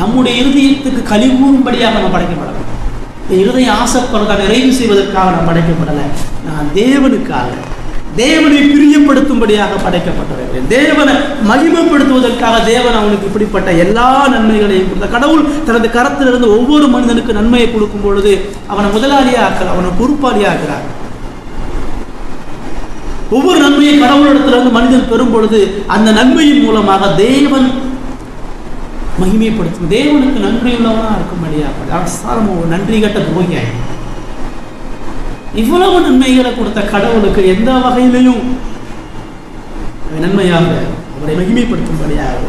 நம்முடைய இருதயத்துக்கு கழிவும்படியாக நம்ம படைக்கப்படலை, இருதயம் ஆசைப்படுறதை நிறைவு செய்வதற்காக நாம் படைக்கப்படலை. நான் தேவனுக்காக, தேவனை பிரியப்படுத்தும்படியாக படைக்கப்பட்டிருக்கிறேன். தேவனை மகிமைப்படுத்துவதற்காக தேவன் அவனுக்கு இப்படிப்பட்ட எல்லா நன்மைகளையும் கொடுத்த கடவுள் தனது கரத்திலிருந்து ஒவ்வொரு மனிதனுக்கு நன்மையை கொடுக்கும் பொழுது அவனை முதலாளியாக ஆக்கிறார், அவனை பொறுப்பாளியாக ஆக்கிறார். ஒவ்வொரு நன்மையை கடவுளிடத்திலிருந்து மனிதன் பெறும் பொழுது அந்த நன்மையின் மூலமாக தேவன் மகிமைப்படுத்தும். தேவனுக்கு நன்றியுள்ளவனாக இருக்கும்படியாக சாலமோன் நன்றி கட்ட துரோகியாய் இவ்வளவு நன்மைகளை கொடுத்த கடவுளுக்கு எந்த வகையிலையும் நன்மையாக அவரை மகிமைப்படுத்தும்படியாக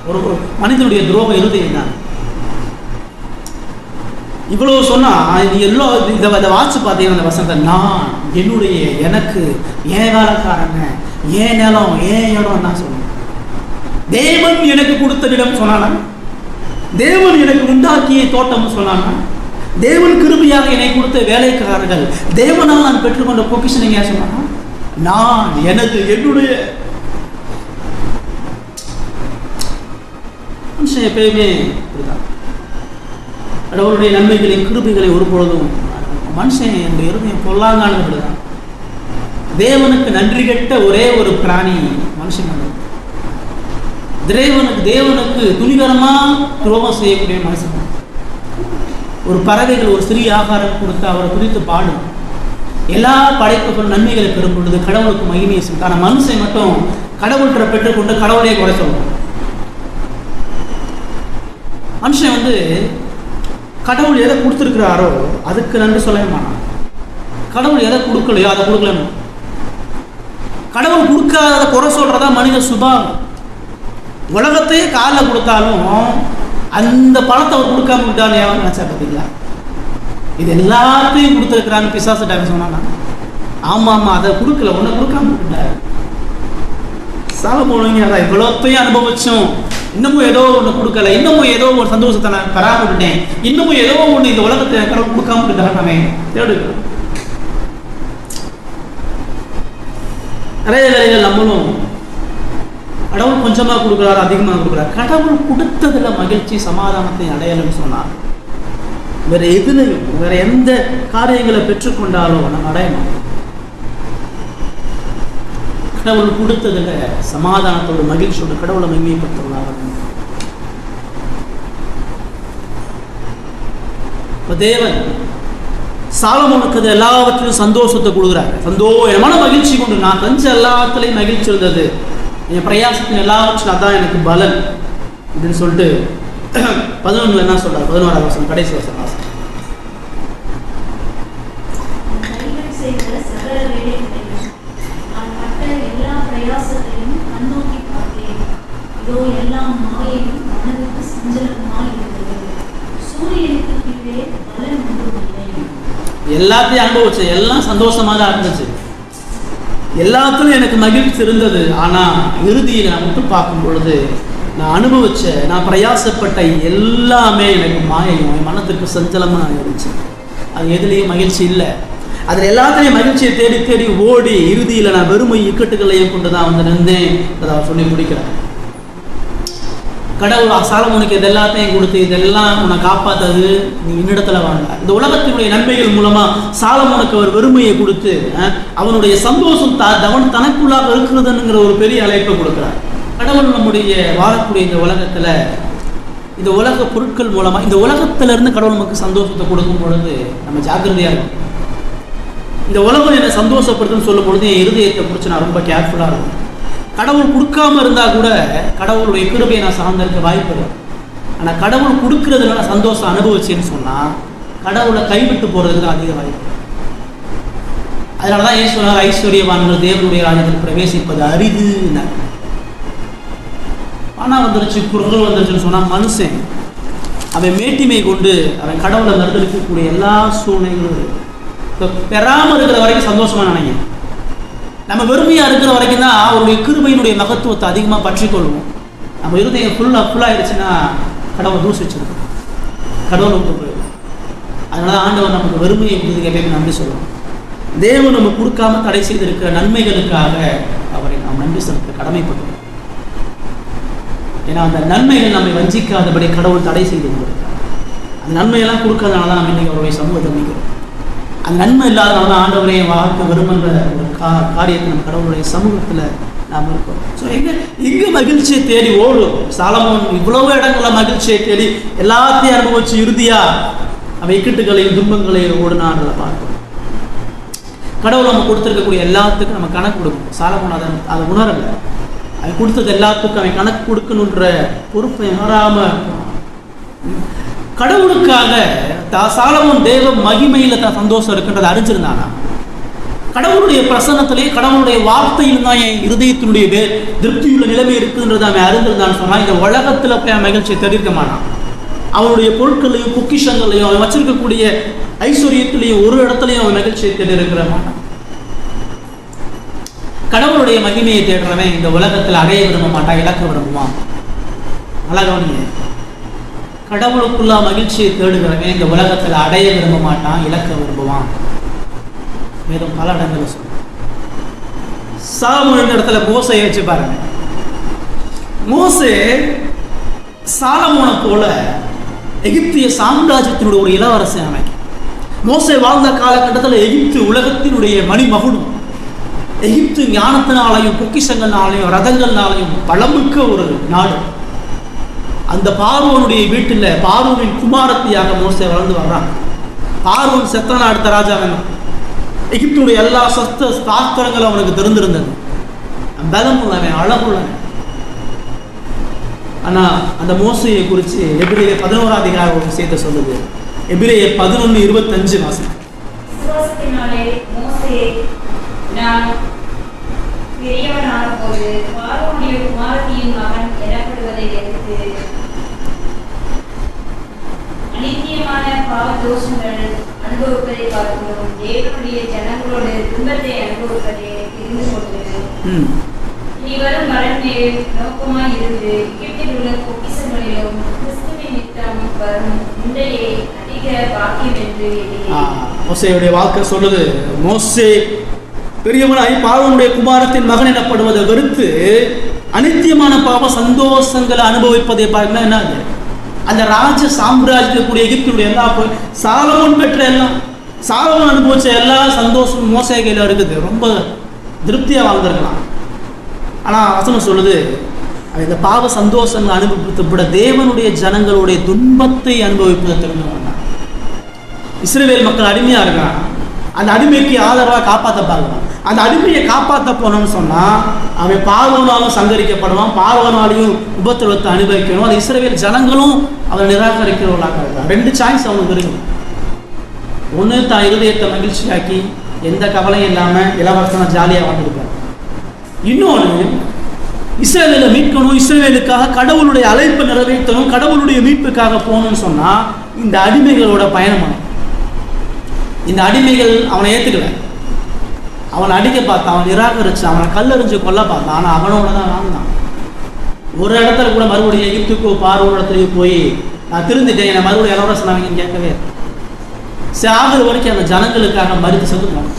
ஒரு மனிதனுடைய துரோக இருதயம் தான். இவ்வளவு சொன்னா எல்லா இதை வாட்சி பார்த்தீங்கன்னா அந்த வசனத்தை நான் என்னுடைய எனக்கு ஏன் வேலைக்காரங்க ஏன் நிலம் ஏன் இடம் தான் சொன்னேன். தேவன் எனக்கு கொடுத்த இடம் சொன்னானா, தேவன் எனக்கு உண்டாக்கிய தோட்டம் சொன்னானா, தேவன் கிருபையாக என்னை கொடுத்த வேலைக்காரர்கள், தேவனால் நான் பெற்றுக்கொண்ட பொக்கிஷன் ஏன் சொன்னானா, நான் எனக்கு என்னுடைய மனுஷன் எப்பயுமே இப்படிதான். கடவுளுடைய நன்மைகளின் கிருபைகளை ஒருபொழுதும் மனுஷன் என்னுடைய இருதயம் பொல்லாங்கானது அப்படிதான். தேவனுக்கு நன்றி கெட்ட ஒரே ஒரு பிராணி மனுஷன். தேவனுக்கு துணிகரமா துரோகம் செய்யக்கூடிய மனுஷன். ஒரு பறவைகள் ஒரு சிறிய ஆகாரம் கொடுத்து அவரை குறித்து பாடும். எல்லா படைப்புகளும் நன்மைகளை பெறும் பொழுது கடவுளுக்கு மகிமையை செய்யும். ஆனால் மனுஷன் மட்டும் கடவுள்கிட்ட பெற்றுக்கொண்டு கடவுளையே குறை சொல்லுவோம். மனுஷன் கடவுள் எதை கொடுத்துருக்கிறாரோ அதுக்கு நன்றி சொல்ல மாட்டான். கடவுள் எதை கொடுக்கலையோ அதை கொடுக்கலன்னு. கடவுள் கொடுக்காத குறை சொல்றதா மனித சுபாவம். உலகத்தையே காலில் கொடுத்தாலும் அந்த பணத்தை அவர் கொடுக்காம விட்டாலும் ஏன் நினைச்சா பார்த்தீங்களா? இது எல்லாத்தையும் கொடுத்துருக்கிறான்னு பிசாசு டைம் சொன்னாங்க. ஆமா ஆமா அதை கொடுக்கல, ஒன்றை கொடுக்காம விட்டாரு. சாலமோன் அதான் இவ்வளோத்தையும் அனுபவிச்சோம், இன்னமும் ஏதோ ஒன்று கொடுக்கல, இன்னமும் ஏதோ ஒரு சந்தோஷத்தை நான் பெறாம விட்டேன், இன்னமும் ஏதோ ஒன்று இந்த உலகத்தை கடவுள் கொடுக்காம விட்டாங்க. நம்ம தேடுகிறோம். நிறைய வேலைகள் நம்மளும் கடவுள் கொஞ்சமாக கொடுக்குறாரு, அதிகமாக கொடுக்குறாரு. கடவுள் கொடுத்ததுல மகிழ்ச்சி சமாதானத்தை அடையலன்னு சொன்னார். வேற எதுலையும் வேற எந்த காரியங்களை பெற்றுக்கொண்டாலும் நம்ம அடையணும். கடவுள் கொடுத்ததுல சமாதானத்தோடு மகிழ்ச்சியோடு கடவுளை மகிமைப்படுத்துவதாக. தேவன் சாலமோனுக்கு அது எல்லாவற்றிலும் சந்தோஷத்தை கொடுக்குறாரு. சந்தோஷமான மகிழ்ச்சி கொண்டு நான் செஞ்ச எல்லாத்துலையும் மகிழ்ச்சி இருந்தது, என் பிரயாசத்தின் எல்லாவற்றிலும் அதான் எனக்கு பலன் அப்படின்னு சொல்லிட்டு 11 என்ன சொல்றாரு? 11ஆவது வசனம் கடைசி வசனம். எல்லாத்தையும் அனுபவிச்சு எல்லாம் சந்தோஷமா தான் இருந்துச்சு. எல்லாத்துலையும் எனக்கு மகிழ்ச்சி இருந்தது. ஆனால் இறுதியில் நான் விட்டு பார்க்கும் பொழுது நான் அனுபவிச்ச, நான் பிரயாசப்பட்ட எல்லாமே எனக்கு மாயையும் என் மனத்திற்கு சஞ்சலமாக இருந்துச்சு. அது எதுலேயும் மகிழ்ச்சி இல்லை. அதில் எல்லாத்துலேயும் மகிழ்ச்சியை தேடி தேடி ஓடி இறுதியில் நான் வெறுமை இக்கட்டுகளையும் கொண்டு தான் வந்து நின்றேன். அதை சொல்லி முடிக்கிறேன். கடவுள் சாலமோனுக்கு இது எல்லாத்தையும் கொடுத்து இதெல்லாம் உன்னை காப்பாற்றது நீ இன்னிடத்துல வாழ்ந்தார். இந்த உலகத்தினுடைய நன்மைகள் மூலமா சாலமோனுக்கு அவர் வெறுமையை கொடுத்து அவனுடைய சந்தோஷம் தனக்குள்ளாக இருக்கிறதுங்கிற ஒரு பெரிய அழைப்பை கொடுக்கிறார். கடவுள் நம்முடைய வாழக்கூடிய இந்த உலகத்துல இந்த உலக பொருட்கள் மூலமா இந்த உலகத்துல இருந்து கடவுள் நமக்கு சந்தோஷத்தை கொடுக்கும் பொழுது நம்ம ஜாக்கிரதையா இருக்கும். இந்த உலகம் என்னை சந்தோஷப்படுத்துன்னு சொல்லும் பொழுது என் இருதயத்தை குறித்து நான் ரொம்ப கேர்ஃபுல்லா இருக்கும். கடவுள் கொடுக்காம இருந்தா கூட கடவுளுடைய கிருபையை நான் சார்ந்திருக்க வாய்ப்பு இல்லை. ஆனால் கடவுள் கொடுக்கறதுல நான் சந்தோஷம் அனுபவிச்சேன்னு சொன்னா கடவுளை கைவிட்டு போறதுக்கு தான் அதிக வாய்ப்பு. அதனாலதான் ஏன் சொன்னார், ஐஸ்வர்யவான்கள் தேவனுடைய ராஜ்யத்தில் பிரவேசிப்பது அரிது. பணம் வந்துருச்சு, குரல் வந்துருச்சுன்னு சொன்னா மனுஷன் அவன் மேட்டிமை கொண்டு அவன் கடவுளை மறுதளிக்கக்கூடிய எல்லா சூழ்நிலைகளும் பெறாம இருக்கிற வரைக்கும் சந்தோஷமா நினைக்கிறேன். நம்ம வெறுமையா இருக்கிற வரைக்கும் தான் அவருடைய கிருபையினுடைய மகத்துவத்தை அதிகமாக பற்றிக்கொள்வோம். நம்ம இருதயம் ஃபுல்லாகிடுச்சுன்னா கடவுள் தூசிச்சிருக்கோம், கடவுள் விட்டு போயிடும். அதனால ஆண்டவர் நமக்கு வெறுமையை கொடுத்து எப்பயுமே நன்றி சொல்லுவோம். தேவன் நம்ம கொடுக்காம தடை செய்திருக்கிற நன்மைகளுக்காக அவரை நாம் நன்றி செலுத்த கடமைப்பட்டோம். ஏன்னா அந்த நன்மைகள் நம்மை வஞ்சிக்காதபடி கடவுள் தடை செய்து கொண்டிருக்கிறார். அந்த நன்மையெல்லாம் கொடுக்காதனால தான் நம்ம இன்னைக்கு அவருடைய சமூகத்தை நிற்கிறோம். அந்த நன்மை இல்லாதனால தான் ஆண்டவரையே வாழ்க்கை விரும்புகிற ஒரு காரியத்தை நம்ம கடவுளுடைய சமூகத்தில் நாம் இருக்கோம். ஸோ எங்கே மகிழ்ச்சியை தேடி ஓடும் சாலமோன் இவ்வளவு இடங்கள்ல மகிழ்ச்சியை தேடி எல்லாத்தையும் அனுபவிச்சு இறுதியா அவை இக்கட்டுகளையும் துன்பங்களையும் ஓடுனான்றதை பார்க்கணும். கடவுள் நம்ம கொடுத்துருக்கக்கூடிய எல்லாத்துக்கும் நம்ம கணக்கு கொடுக்கணும். சாலமோன் அதை உணரலை. அவன் கொடுத்தது எல்லாத்துக்கும் அவன் கணக்கு கொடுக்கணுன்ற பொறுப்பை உணராம கடவுளுக்காக சாலமோன் தேவ மகிமையில தான் சந்தோஷம் இருக்குன்றதை அறிஞ்சிருந்தானா? கடவுளுடைய பிரசன்னத்திலேயே கடவுளுடைய வார்த்தையில் தான் என் இருதயத்தினுடைய திருப்தியுள்ள நிலைமை இருக்குன்றதை அவன் அறிந்திருந்தான்னு சொன்னா இந்த உலகத்துல போய் அவன் மகிழ்ச்சியை தெரிவிக்க மாட்டான். அவனுடைய பொருட்களையும் பொக்கிஷங்களையும் அவன் வச்சிருக்கக்கூடிய ஐஸ்வர்யத்திலையும் ஒரு இடத்துலையும் அவன் மகிழ்ச்சியை தேடி இருக்கிற மாட்டான். கடவுளுடைய மகிமையை தேடுறவன் இந்த உலகத்தில் அடைய விரும்ப மாட்டான், இழக்க விரும்புவான். நல்லா கவனிங்க, கடவுளுக்குள்ள மகிழ்ச்சியை தேடுகிறவன் இந்த உலகத்தில் அடைய விரும்ப மாட்டான், இழக்க விரும்புவான். மேலும் பல இடங்கள் சொல்ல சாலமோன் இடத்துல மோசையை வச்சு பாருங்க. மோசே சாலமோனை போல எகிப்திய சாம்ராஜ்யத்தினுடைய ஒரு இளவரசன் அமைக்க. மோசே வாழ்ந்த காலகட்டத்தில் எகிப்து உலகத்தினுடைய மணிமகுடம். எகிப்து ஞானத்தினாலையும் பொக்கிஷங்கள்னாலையும் ரதங்கள்னாலையும் பலமிக்க ஒரு நாடு. அந்த பார்வோனுடைய வீட்டில் பார்வோனின் குமாரத்தியாக மோசே வளர்ந்து வர்றான். பார்வோன் செத்தன அடுத்த ராஜா வேணும். எகிப்துடைய எல்லா சாஸ்திரங்களும் அவனுக்கு தெரிந்திருந்தது. பலம் உள்ளவன், அழகுள்ளவன். ஆனா அந்த மோசையை குறித்து எபிரேயர் 11ஆம் அதிகாரம் ஒரு விஷயத்தை சொல்லுது. எபிரேயர் 11:25 வாசம். நான் பெரியவனான போது பார்வோனுடைய குமாரத்தியின் மகன் எனப்படுவதை எடுத்து அநித்தியமான பாவ தோஷங்கள் அனுபவிப்பதை பார்க்கிறோம். தேவனுடைய ஜனங்களோடு துன்பத்தை அனுபவிப்பதை தெரிந்து கொண்டு இனி வரும் மரணமேல் நோக்கமாய் இருந்து எகிப்தில் உள்ள பொக்கிஷங்களிலும் கிறிஸ்துவின் நித்தம் வரும் முந்தைய அதிக பாக்கியம் என்று மோசேயுடைய வாக்கு சொல்லுது. மோசே பெரியவனாய் பார்வோனுடைய குமாரத்தின் மகன் எனப்படுவதை வெறுத்து அநித்தியமான பாவ சந்தோஷங்களை அனுபவிப்பதை பார்க்கணும். என்ன அந்த ராஜ சாம்ராஜ்யக்கூடிய எகிப்தினுடைய எல்லா சாலமோன் பெற்ற எல்லாம் சாலமோன் அனுபவிச்ச எல்லா சந்தோஷம் மோசே கையில் இருக்குது. ரொம்ப திருப்தியா வாழ்ந்திருக்கலாம். ஆனா வசனம் சொல்லுது இந்த பாவ சந்தோஷங்களை அனுபவித்து விட தேவனுடைய ஜனங்களுடைய துன்பத்தை அனுபவிப்பதை தெரிஞ்சு. இஸ்ரவேல் மக்கள் அடிமையா இருக்கான். அந்த அடிமைக்கு ஆதரவாக காப்பாற்ற பார்க்கலாம். அந்த அடிமையை காப்பாற்ற போனோம்னு சொன்னா அவன் பார்வனாலும் சங்கரிக்கப்படுவான், பார்வனாலையும் உபத்திரவத்தை அனுபவிக்கணும். அது இஸ்ரவேல் ஜனங்களும் அவனை நிராகரிக்கிறவர்களாக இருக்கான். 2 சாய்ஸ் அவனுக்கு இருக்கு. ஒன்று தான் இருதயத்தை மகிழ்ச்சியாக்கி எந்த கவலையும் இல்லாமல் இளவரசனா ஜாலியாக வாழ்ந்துருப்பார். இன்னொன்று இஸ்ரவேலை மீட்கணும், இஸ்ரவேலுக்காக கடவுளுடைய அழைப்பை நிறைவேற்றணும், கடவுளுடைய மீட்புக்காக போகணும்னு சொன்னா இந்த அடிமைகளோட பயணம். இந்த அடிமைகள் அவனை ஏற்றுக்கல. அவனை அடிக்க பார்த்தான், அவன் நிராகரிச்சு, அவனை கல்லறிஞ்சு கொல்ல பார்த்தான். ஆனால் அவனோட தான் வாழ்ந்தான். ஒரு இடத்துல கூட மறுபடியும் எகிப்துக்கோ பார்வோர் இடத்துலையும் போய் நான் திருந்திட்டேன், என்னை மறுபடியும் எல்லோர சொன்னாங்கன்னு கேட்கவே சாகுற வரைக்கும் அந்த ஜனங்களுக்காக மறுத்து செலுத்தணும்.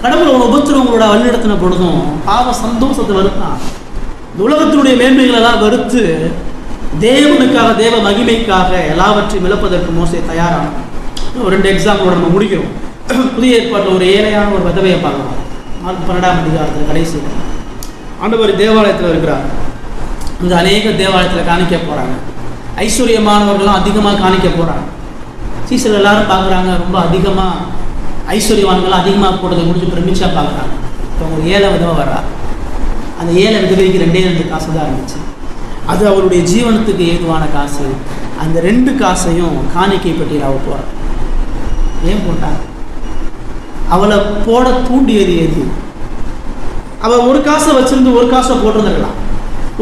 கடவுள் ஒரு உபத்திரவங்களோட வழிநடத்தின பொழுதும் பாவ சந்தோஷத்தை வெறுத்தான். இந்த உலகத்தினுடைய மேன்மைகளெல்லாம் வெறுத்து தேவனுக்காக, தேவ மகிமைக்காக எல்லாவற்றையும் இழப்பதற்கு மோசே தயாரான. ஒரு 2 எக்ஸாம்பிளோட நம்ம முடிக்கிறோம். புதிய ஏற்பாட்டில் ஒரு ஏழையான ஒரு விதவையை பார்க்கலாம். 12ஆம் அதிகாரத்தில் கடைசியில் ஆண்டவர் தேவாலயத்தில் இருக்கிறார். அங்கே அநேக தேவாலயத்தில் காணிக்க போகிறாங்க. ஐஸ்வர்யமானவர்களும் அதிகமாக காணிக்க போகிறாங்க. சீசர்கள் எல்லாரும் பார்க்குறாங்க, ரொம்ப அதிகமாக ஐஸ்வர்யவான்கள்லாம் அதிகமாக போட்டதை முடிஞ்சு பிரமிச்சா பார்க்குறாங்க. இப்போ ஒரு ஏழை விதவை வர்றா. அந்த ஏழை விதவைக்கு 2 காசு தான் இருந்துச்சு. அது அவருடைய ஜீவனத்துக்கு ஏதுவான காசு. அந்த 2 காசையும் காணிக்கை பட்டியல் அவள் போகிறாள். ஏன் போட்டாங்க? அவளை போட தூண்டியது எது? அவள் ஒரு காசை வச்சிருந்து ஒரு காசை போட்டிருந்துருக்கலாம்.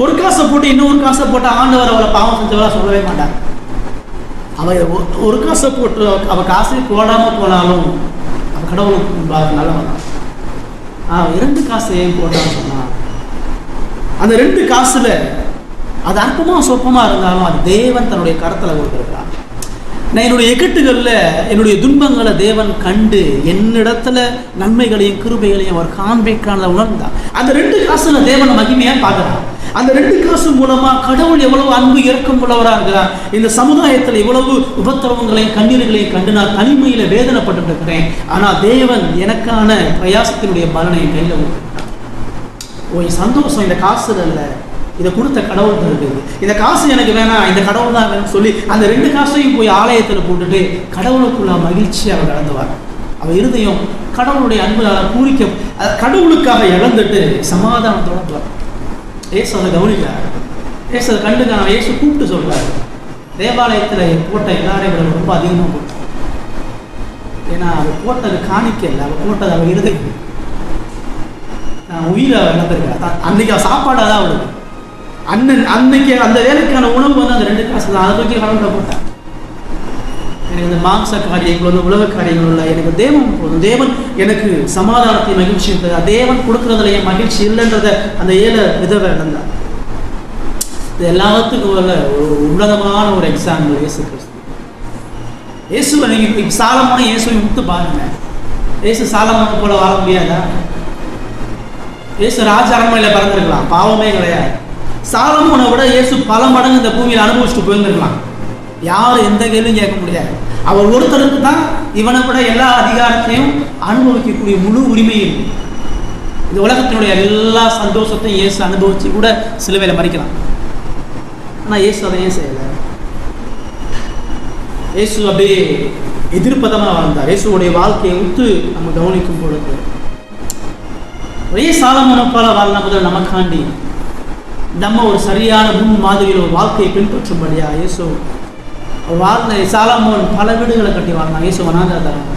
ஒரு காசை போட்டு இன்னொரு காசை போட்டால் ஆண்டவர் அவளை பாவம் செஞ்சவளா சொல்லவே மாட்டாங்க. அவள் ஒரு காசை போட்டு அவள் காசை போடாமல் போனாலும் அவள் கடவுளுக்கு நல்லவன். 2 காசை ஏன் போட்டான்னு சொன்னான். அந்த 2 காசுல அது அற்பமாக சொப்பமாக இருந்தாலும் அது தேவன் தன்னுடைய கரத்தில் கொடுத்துருக்கிறான். நான் என்னுடைய இக்கட்டுகளில் என்னுடைய துன்பங்களை தேவன் கண்டு என்னிடத்துல நன்மைகளையும் கிருபைகளையும் அவர் காண்பிக்கானதை உணர்ந்தார். அந்த 2 காசுல தேவன் மகிமையாக பார்க்குறான். அந்த 2 காசு மூலமா கடவுள் எவ்வளவு அன்பு இறக்கம் உள்ளவராக இருக்கிறார். இந்த சமுதாயத்தில் இவ்வளவு உபத்திரவங்களையும் கண்ணீர்களையும் கண்டு நான் தனிமையில வேதனைப்பட்டு இருக்கிறேன். ஆனால் தேவன் எனக்கான பிரயாசத்தினுடைய பலனை கையில் கொடுத்துருக்கார். சந்தோஷம் இந்த காசு இல்லை, இதை கொடுத்த கடவுள் இருக்குது. இந்த காசு எனக்கு வேணாம், இந்த கடவுள் தான் வேணும்னு சொல்லி அந்த 2 காசையும் போய் ஆலயத்தில் போட்டுட்டு கடவுளுக்குள்ள மகிழ்ச்சி அவர் நடந்துவார். அவர் இருதயம் கடவுளுடைய அன்புகளால் பூரிக்க, கடவுளுக்காக இழந்துட்டு சமாதானத்தோட போவார். ஏசு அதை கவனிக்கிறார். ஏசு அதை கண்டுக்கான ஏசு கூப்பிட்டு சொல்றாரு, தேவாலயத்தில் போட்ட எல்லாரையும் ரொம்ப அதிகமாக போட்டார். ஏன்னா அவர் போட்டது காணிக்கல, அவர் போட்டது அவர் இருதயம். உயிரை இழந்திருக்கார். அன்னைக்கு சாப்பாடு அதான் அவளுக்கு. அன்னைக்கு அந்த வேலைக்கான உணவு வந்து அந்த 2 காசு தான். அதை தூக்கி கடவுளை போட்டார். எனக்கு இந்த மாம்ச காரியங்கள், உலக காரியங்கள் உள்ள எனக்கு தேவன் போதும். தேவன் எனக்கு சமாதானத்தை மகிழ்ச்சி இருந்தது. தேவன் கொடுக்குறதுல என் மகிழ்ச்சி இல்லைன்றத அந்த ஏழை விதவை இழந்தார். இது எல்லாத்துக்கும் உள்ள ஒரு உன்னதமான ஒரு எக்ஸாம்பிள் இயேசு கிறிஸ்து. இயேசுவை நீங்கள் சாலமோனை இயேசுவை முத்து பாருங்க. இயேசு சாலமோனை போல வாழ முடியாதா? இயேசு ராஜ அரண்மனையில் பிறந்திருக்கலாம், பாவமே கிடையாது. சாலமோனை விட இயேசு பல மடங்கு இந்த பூமியில் அனுபவிச்சுட்டு போயிருந்திருக்கலாம். யாரும் எந்த கேள்வியும் கேட்க முடியாது. அவர் ஒருத்தருக்கு தான் இவனை விட எல்லா அதிகாரத்தையும் அனுபவிக்கக்கூடிய முழு உரிமையும். இந்த உலகத்தினுடைய எல்லா சந்தோஷத்தையும் இயேசு அனுபவிச்சு கூட சிலுவையில் மறிக்கலாம். ஆனால் இயேசு அதை ஏன் செய்யலை? இயேசு அப்படியே எதிர்ப்பதமாக வாழ்ந்தார். இயேசுடைய வாழ்க்கையை உத்து நம்ம கவனிக்கும் பொழுது ஒரே சாலமோனை போல வாழ்னா முதல் நமக்காண்டி நம்ம ஒரு சரியான முன் மாதிரியில் ஒரு வாழ்க்கையை பின்பற்றும்படியா இயேசு வாழ்ந்த. சாலமோன் பல வீடுகளை கட்டி வாழ்ந்தாங்க. இயேசு வனாந்தரம்.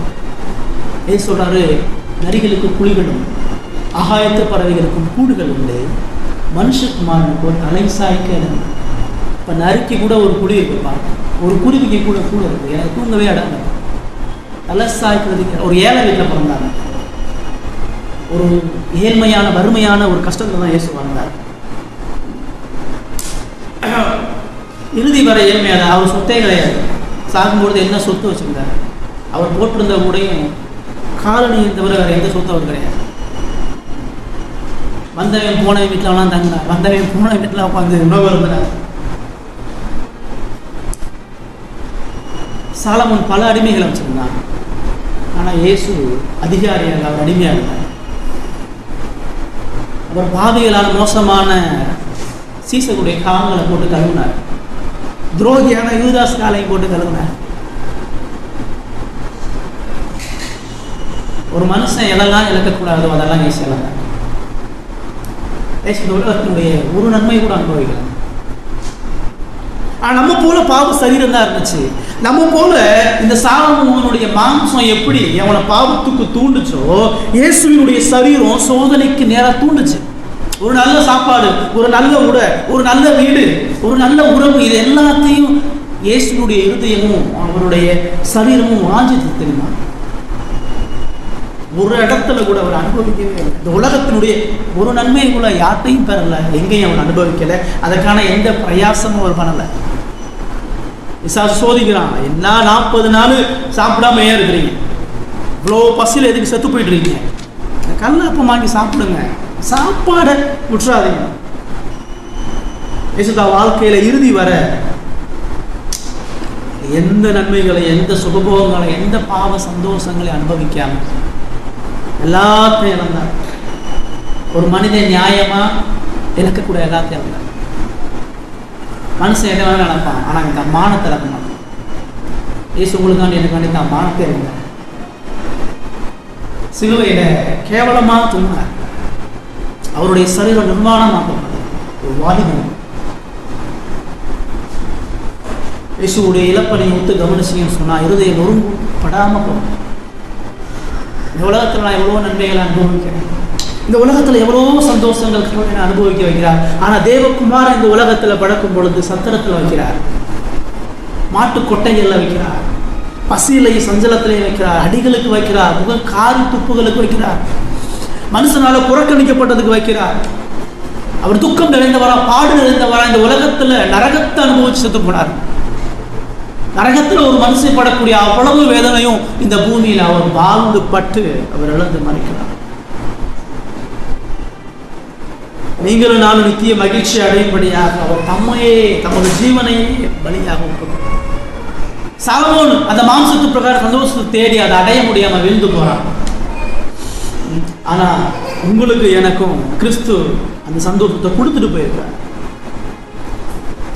இயேசு சொல்றாரு, நரிகளுக்கு குழிகளும் ஆகாயத்து பறவைகளுக்கும் கூடுகள் உண்டு, மனுஷகுமாரனுக்கு ஒரு தலை சாய்க்க இடம். இப்போ நரிக்கு கூட ஒரு குழி இருக்குப்பா, ஒரு குருவிக்கு கூட கூட இருக்கு. எனக்கு தூங்கவே இடம் தலை சாய்க்கிறதுக்கு. ஒரு ஏழை வீட்டில் பிறந்தாங்க. ஒரு ஏழ்மையான வறுமையான ஒரு கஷ்டத்தை தான் இயேசு வாழ்ந்தார். இறுதி வரை ஏழ்மையான அவர் சொத்தே கிடையாது. சாகும்பொழுது என்ன சொத்து வச்சுருந்தார்? அவர் போட்டிருந்த உடையும் காலனியை தவிர வேறு எந்த சொத்து அவர் கிடையாது. வந்தவன் போன வீட்டிலலாம் தங்கினார். வந்தவன் போன வீட்டில் உட்காந்து உணவு இருந்தார். சாலமோன் பல அடிமைகளை வச்சுருந்தான். ஆனால் இயேசு அதிகாரியாக அவர் அடிமையாக இருந்தார். அவர் பாவிகளான மோசமான சீசருடைய காலங்களை போட்டு கழுவினார். துரோகியான யூதாஸ் காலையும் போட்டு கழுவினார். ஒரு மனுஷன் எதெல்லாம் இழக்கக்கூடாதோ அதெல்லாம் இயேசு இழந்தார். இயேசு உலகத்தினுடைய ஒரு நன்மை கூட அனுபவிக்கலாம். ஆனால் நம்ம போல பாவ சரீரம் தான் இருந்துச்சு. நம்ம போல இந்த சாலமோனுடைய மாம்சம் எப்படி அவனை பாவத்துக்கு தூண்டுச்சோ, இயேசுவினுடைய சரீரம் சோதனைக்கு நேராக தூண்டுச்சு. ஒரு நல்ல சாப்பாடு, ஒரு நல்ல உடை, ஒரு நல்ல வீடு, ஒரு நல்ல உறவு, இது எல்லாத்தையும் இயேசுனுடைய இருதயமும் அவருடைய சரீரமும் வாஞ்சித்து தெரியுமா? ஒரு இடத்துல கூட அவர் அனுபவிக்கவே இல்லை. இந்த உலகத்தினுடைய ஒரு நன்மையை கூட யார்ட்டையும் பெறலை, எங்கேயும் அவர் அனுபவிக்கலை. அதற்கான எந்த பிரயாசமும் அவர் பண்ணலை. பிசாசு சோதிக்கிறான். என்ன 40 நாள் சாப்பிடாம ஏன் இருக்கிறீங்க? இவ்வளோ பசியில் எதுக்கு செத்து போயிட்டு இருக்கீங்க? கல்லப்பம் வாங்கி சாப்பிடுங்க, சாப்பாடை விட்டுறாதீங்க. இயேசுதா வாழ்க்கையில இறுதி வர எந்த நன்மைகளை, எந்த சுகபோகங்களை, எந்த பாவ சந்தோஷங்களை அனுபவிக்காம எல்லாத்தையும் இழந்தார். ஒரு மனிதன் நியாயமா இழக்கக்கூட எல்லாத்தையும் இழந்தார். மனுஷன் எதை வேணாலும் நினைப்பான், ஆனால் இந்த மானத்தை இழக்க மாட்டான். இயேசு உங்களுக்காண்டி எனக்கு வேண்டி தான் மானத்தை இருந்தார். சிலுவையில கேவலமா தூங்கினார். அவருடைய சரீரம் நிர்மாணமாக்கப்பட்டது. ஒரு வாலிபன் இயேசுடைய இழப்பனை ஒத்து கவனிச்சிங்கன்னு சொன்னா இருதயம் நொறுங்குப்படாம போகும். இந்த உலகத்துல நான் எவ்வளோ நன்மைகளை அனுபவிக்கிறேன், இந்த உலகத்துல எவ்வளோ சந்தோஷங்கள் நான் அனுபவிக்க வைக்கிறார். ஆனா தேவகுமாரன் இந்த உலகத்துல படக்கும் பொழுது சத்திரத்துல வைக்கிறார், மாட்டு கொட்டைகள்ல வைக்கிறார், பசியிலை சஞ்சலத்திலே வைக்கிறார், அடிகளுக்கு வைக்கிறார், காரி துப்புகளுக்கு வைக்கிறார், மனுஷனால புறக்கணிக்கப்பட்டதுக்கு வைக்கிறார். அவர் துக்கம் நிறைந்தவரா, பாடு நிறைந்தவரா, இந்த உலகத்துல நரகத்தை அனுபவிச்சு செத்து போனார். நரகத்தில் ஒரு மனுஷன் படக்கூடிய அவ்வளவு வேதனையும் இந்த பூமியில் அவர் வாழ்ந்து பட்டு அவர் இழந்து மறிக்கிறார். நீங்களும் நானும் நித்திய மகிழ்ச்சி அடையும்படியாக அவர் தம்மையே, தமது ஜீவனையே பலியாக கொடுக்கிறார். சாலமோன் அந்த மாம்சத்து பிரகாரம் சந்தோஷத்தை தேடி அதை அடைய முடியாம வீழ்ந்து போறான். ஆனா உங்களுக்கு எனக்கும் கிறிஸ்து அந்த சந்தோஷத்தை கொடுத்துட்டு போயிருக்கார்.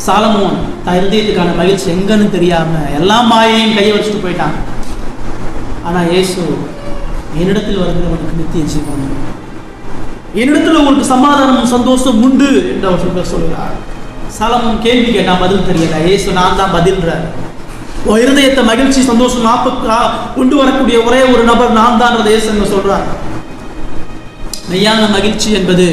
சாலமோன் தன் இருதயத்துக்கான மகிழ்ச்சி எங்கன்னு தெரியாம எல்லா மாயையும் கையை வச்சுட்டு போயிட்டான். ஆனா இயேசு என்னிடத்தில் வருகிறவனுக்கு நித்திய ஜீவன், என்னிடத்துல உங்களுக்கு சமாதானம் சந்தோஷம் உண்டு என்று அவர் சொல்கிறார். சாலமோன் கேள்வி கேட்டான், பதில் தெரியல. இயேசு நான் தான் பதில்றார். இருதயத்தை மகிழ்ச்சி சந்தோஷம் கொண்டு வரக்கூடிய ஒரே ஒரு நபர் நான் தான் இயேசு சொல்றார். மெய்யான மகிழ்ச்சி என்பது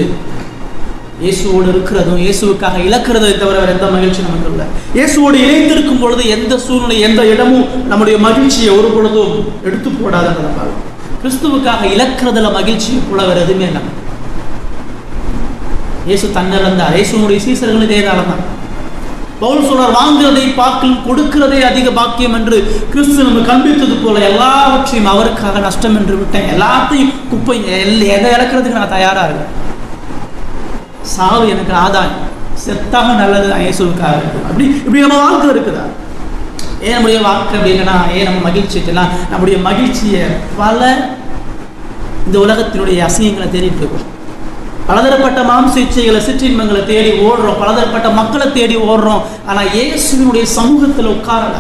இயேசுவோடு இருக்கிறதும் இயேசுவுக்காக இழக்கிறதை தவிர வேற எந்த மகிழ்ச்சி நமக்கு இல்லை. இயேசுவோடு இணைந்திருக்கும் பொழுது எந்த சூழ்நிலை, எந்த இடமும் நம்முடைய மகிழ்ச்சியை ஒரு பொழுதும் எடுத்து போடாததால் கிறிஸ்துவுக்காக இழக்கிறதுல மகிழ்ச்சியை போல வேற எதுவுமே இல்லை. இயேசு தன்னிழந்தார். இயேசுனுடைய சீசர்கள் இதே தான். பவுல் சொல்றார், வாங்குறதை பார்க்கலும் கொடுக்கிறதே அதிக பாக்கியம் என்று கிறிஸ்து நம்ம கற்பித்தது போல எல்லாவற்றையும் அவருக்காக நஷ்டம் என்று விட்டேன். எல்லாத்தையும் குப்பை, எதை இழக்கிறதுக்கு நான் தயாரா இருக்கேன். சாவு எனக்கு ஆதாயம், செத்தாக நல்லது இயேசுவுக்காக இருக்கு. அப்படி இப்படி நம்ம வாழ்க்கை இருக்குதா? ஏன் நம்முடைய வாழ்க்கை அப்படின்னா, ஏன் நம்ம மகிழ்ச்சி இல்லைன்னா நம்முடைய மகிழ்ச்சியை பல இந்த உலகத்தினுடைய அசிங்கங்களை தேடிட்டு இருக்கோம். பலதரப்பட்ட மாம்ச இச்சைகளை, சிற்றின்பங்களை தேடி ஓடுறோம், பலதரப்பட்ட மக்களை தேடி ஓடுறோம். ஆனால் இயேசுவினுடைய சமூகத்தில் உட்காரல.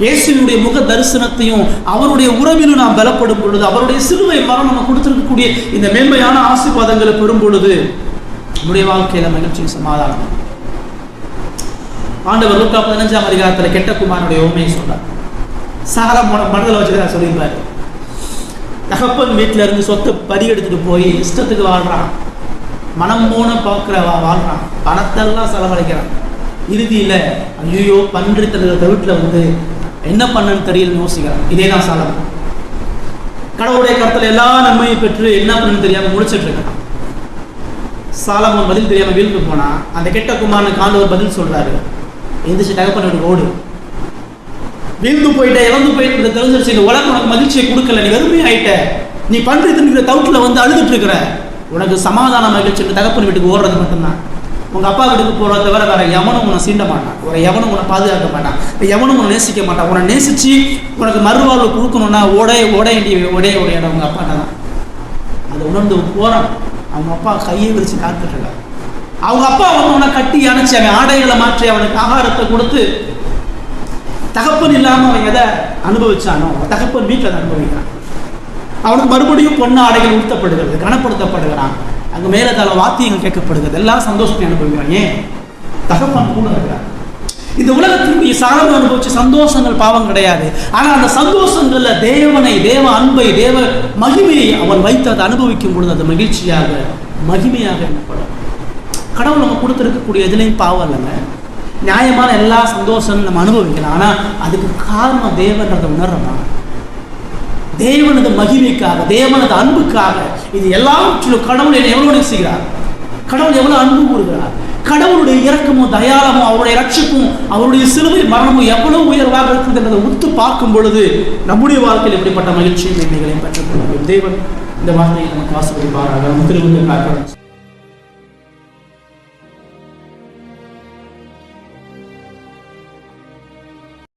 இயேசுவினுடைய முக தரிசனத்தையும் அவருடைய உறவிலும் நாம் பலப்படும் பொழுது, அவருடைய சிலுவை மரணம் நம்ம கொடுத்திருக்கக்கூடிய இந்த மேன்மையான ஆசீர்வாதங்களை பெறும் பொழுது நம்முடைய வாழ்க்கையில மகிழ்ச்சியும் சமாதானம். ஆண்டவர் லூக்கா 15ஆம் அதிகாரத்தில் கெட்ட குமாரனுடைய உண்மையை சொல்றார். சாலமோனை மனதில் வச்சுதான் சொல்லியிருப்பாரு. தகப்பன் வீட்டில இருந்து சொத்தை பறி எடுத்துட்டு போய் இஷ்டத்துக்கு வாழ்றான், மனம் போன பார்க்கிற வாழ்றான், பணத்தெல்லாம் செலவழிக்கிறான். இறுதியில ஐயோ பன்றி தன்னுடைய வீட்டுல வந்து என்ன பண்ணன்னு தெரியலன்னு யோசிக்கிறான். இதேதான் சாலமோன். கடவுளுடைய கருத்துல எல்லா நன்மையும் பெற்று என்ன பண்ணு தெரியாம முடிச்சிட்டு இருக்கான். சாலமோன் பதில் தெரியாம வீழ்ந்து போனா அந்த கெட்ட குமாரனுக்கு ஆண்டவர் பதில் சொல்றாரு, எந்திரிச்சு தகப்பன் வீட்டுக்கு ஓடு. வீழ்ந்து போயிட்ட, இழந்து போயிட்டு தெரிஞ்சிருச்சு, இந்த உலகம் உனக்கு மகிழ்ச்சியை கொடுக்கல, நீ வெறுமை ஆயிட்ட, நீ பன்றி தின்னுற தவுட்டில் வந்து அழுதுட்டு இருக்கிற, உனக்கு சமாதான மகிழ்ச்சி தகப்பன் வீட்டுக்கு ஓடுறது மட்டும்தான். உங்க அப்பா வீட்டுக்கு போறத தவிர வேற எவனும் உன்னை சீண்ட மாட்டான், ஒரு எவனும் உன்னை பாதுகாக்க மாட்டான், எவனும் உன்னை நேசிக்க மாட்டான். உன்னை நேசிச்சு உனக்கு மறுவாழ்வு கொடுக்கணும்னா உடைய இடம் உங்க அப்பாட்ட தான். அதை உணர்ந்து போறான். அவங்க அப்பா கையை விரிச்சு காத்துட்டு இருக்காங்க. அவங்க அப்பா வந்து உன்னை கட்டி அணைச்சி அவன் ஆடைகளை மாற்றி அவனுக்கு ஆகாரத்தை கொடுத்து, தகப்பன் இல்லாம அவன் எதை அனுபவிச்சானோ தகப்பன் வீட்டில் அனுபவிக்கிறான். அவனுக்கு மறுபடியும் பொண்ணு ஆடைகள் உடுத்தப்படுகிறது, கனப்படுத்தப்படுகிறான், அங்க மேல தலை வாத்தியங்கள் கேட்கப்படுகிறது, எல்லாம் சந்தோஷத்தை அனுபவிக்கிறான். ஏன்? தகப்பன் கூட இருக்கிறான். இந்த உலகத்தினுடைய சாதனை அனுபவிச்ச சந்தோஷங்கள் பாவம் கிடையாது. ஆனா அந்த சந்தோஷங்கள்ல தேவனை, தேவ அன்பை, தேவ மகிமையை அவன் வைத்து அதை அனுபவிக்கும் பொழுது அது மகிழ்ச்சியாக, மகிமையாக எண்ணப்படும். கடவுள் நம்ம கொடுத்துருக்கக்கூடிய எதுலையும் பாவம் இல்லைங்க. நியாயமான எல்லா சந்தோஷங்களும் நம்ம அனுபவிக்கலாம். ஆனா அதுக்கு காரணம் தேவன்றதை உணர்றோமா? தேவனது மகிமைக்காக, தேவனது அன்புக்காக. இது எல்லாவற்றிலும் கடவுள் என்னை எவ்வளவு செய்கிறார், கடவுள் எவ்வளவு அன்பு கூறுகிறார், கடவுளுடைய இரக்கமும் தயாளமும் அவருடைய ரட்சிப்பும் அவருடைய சிலுவை மரணமும் எவ்வளவு உயர்வாக இருக்குது என்பதை உத்து பார்க்கும் பொழுது நம்முடைய வாழ்க்கையில் எப்படிப்பட்ட மகிழ்ச்சியும் மேன்மைகளையும் பெற்றுக் கொள்ள வேண்டும். தேவன் இந்த வார்த்தையை நமக்கு ஆசீர்வதிப்பாராக. திருவிழா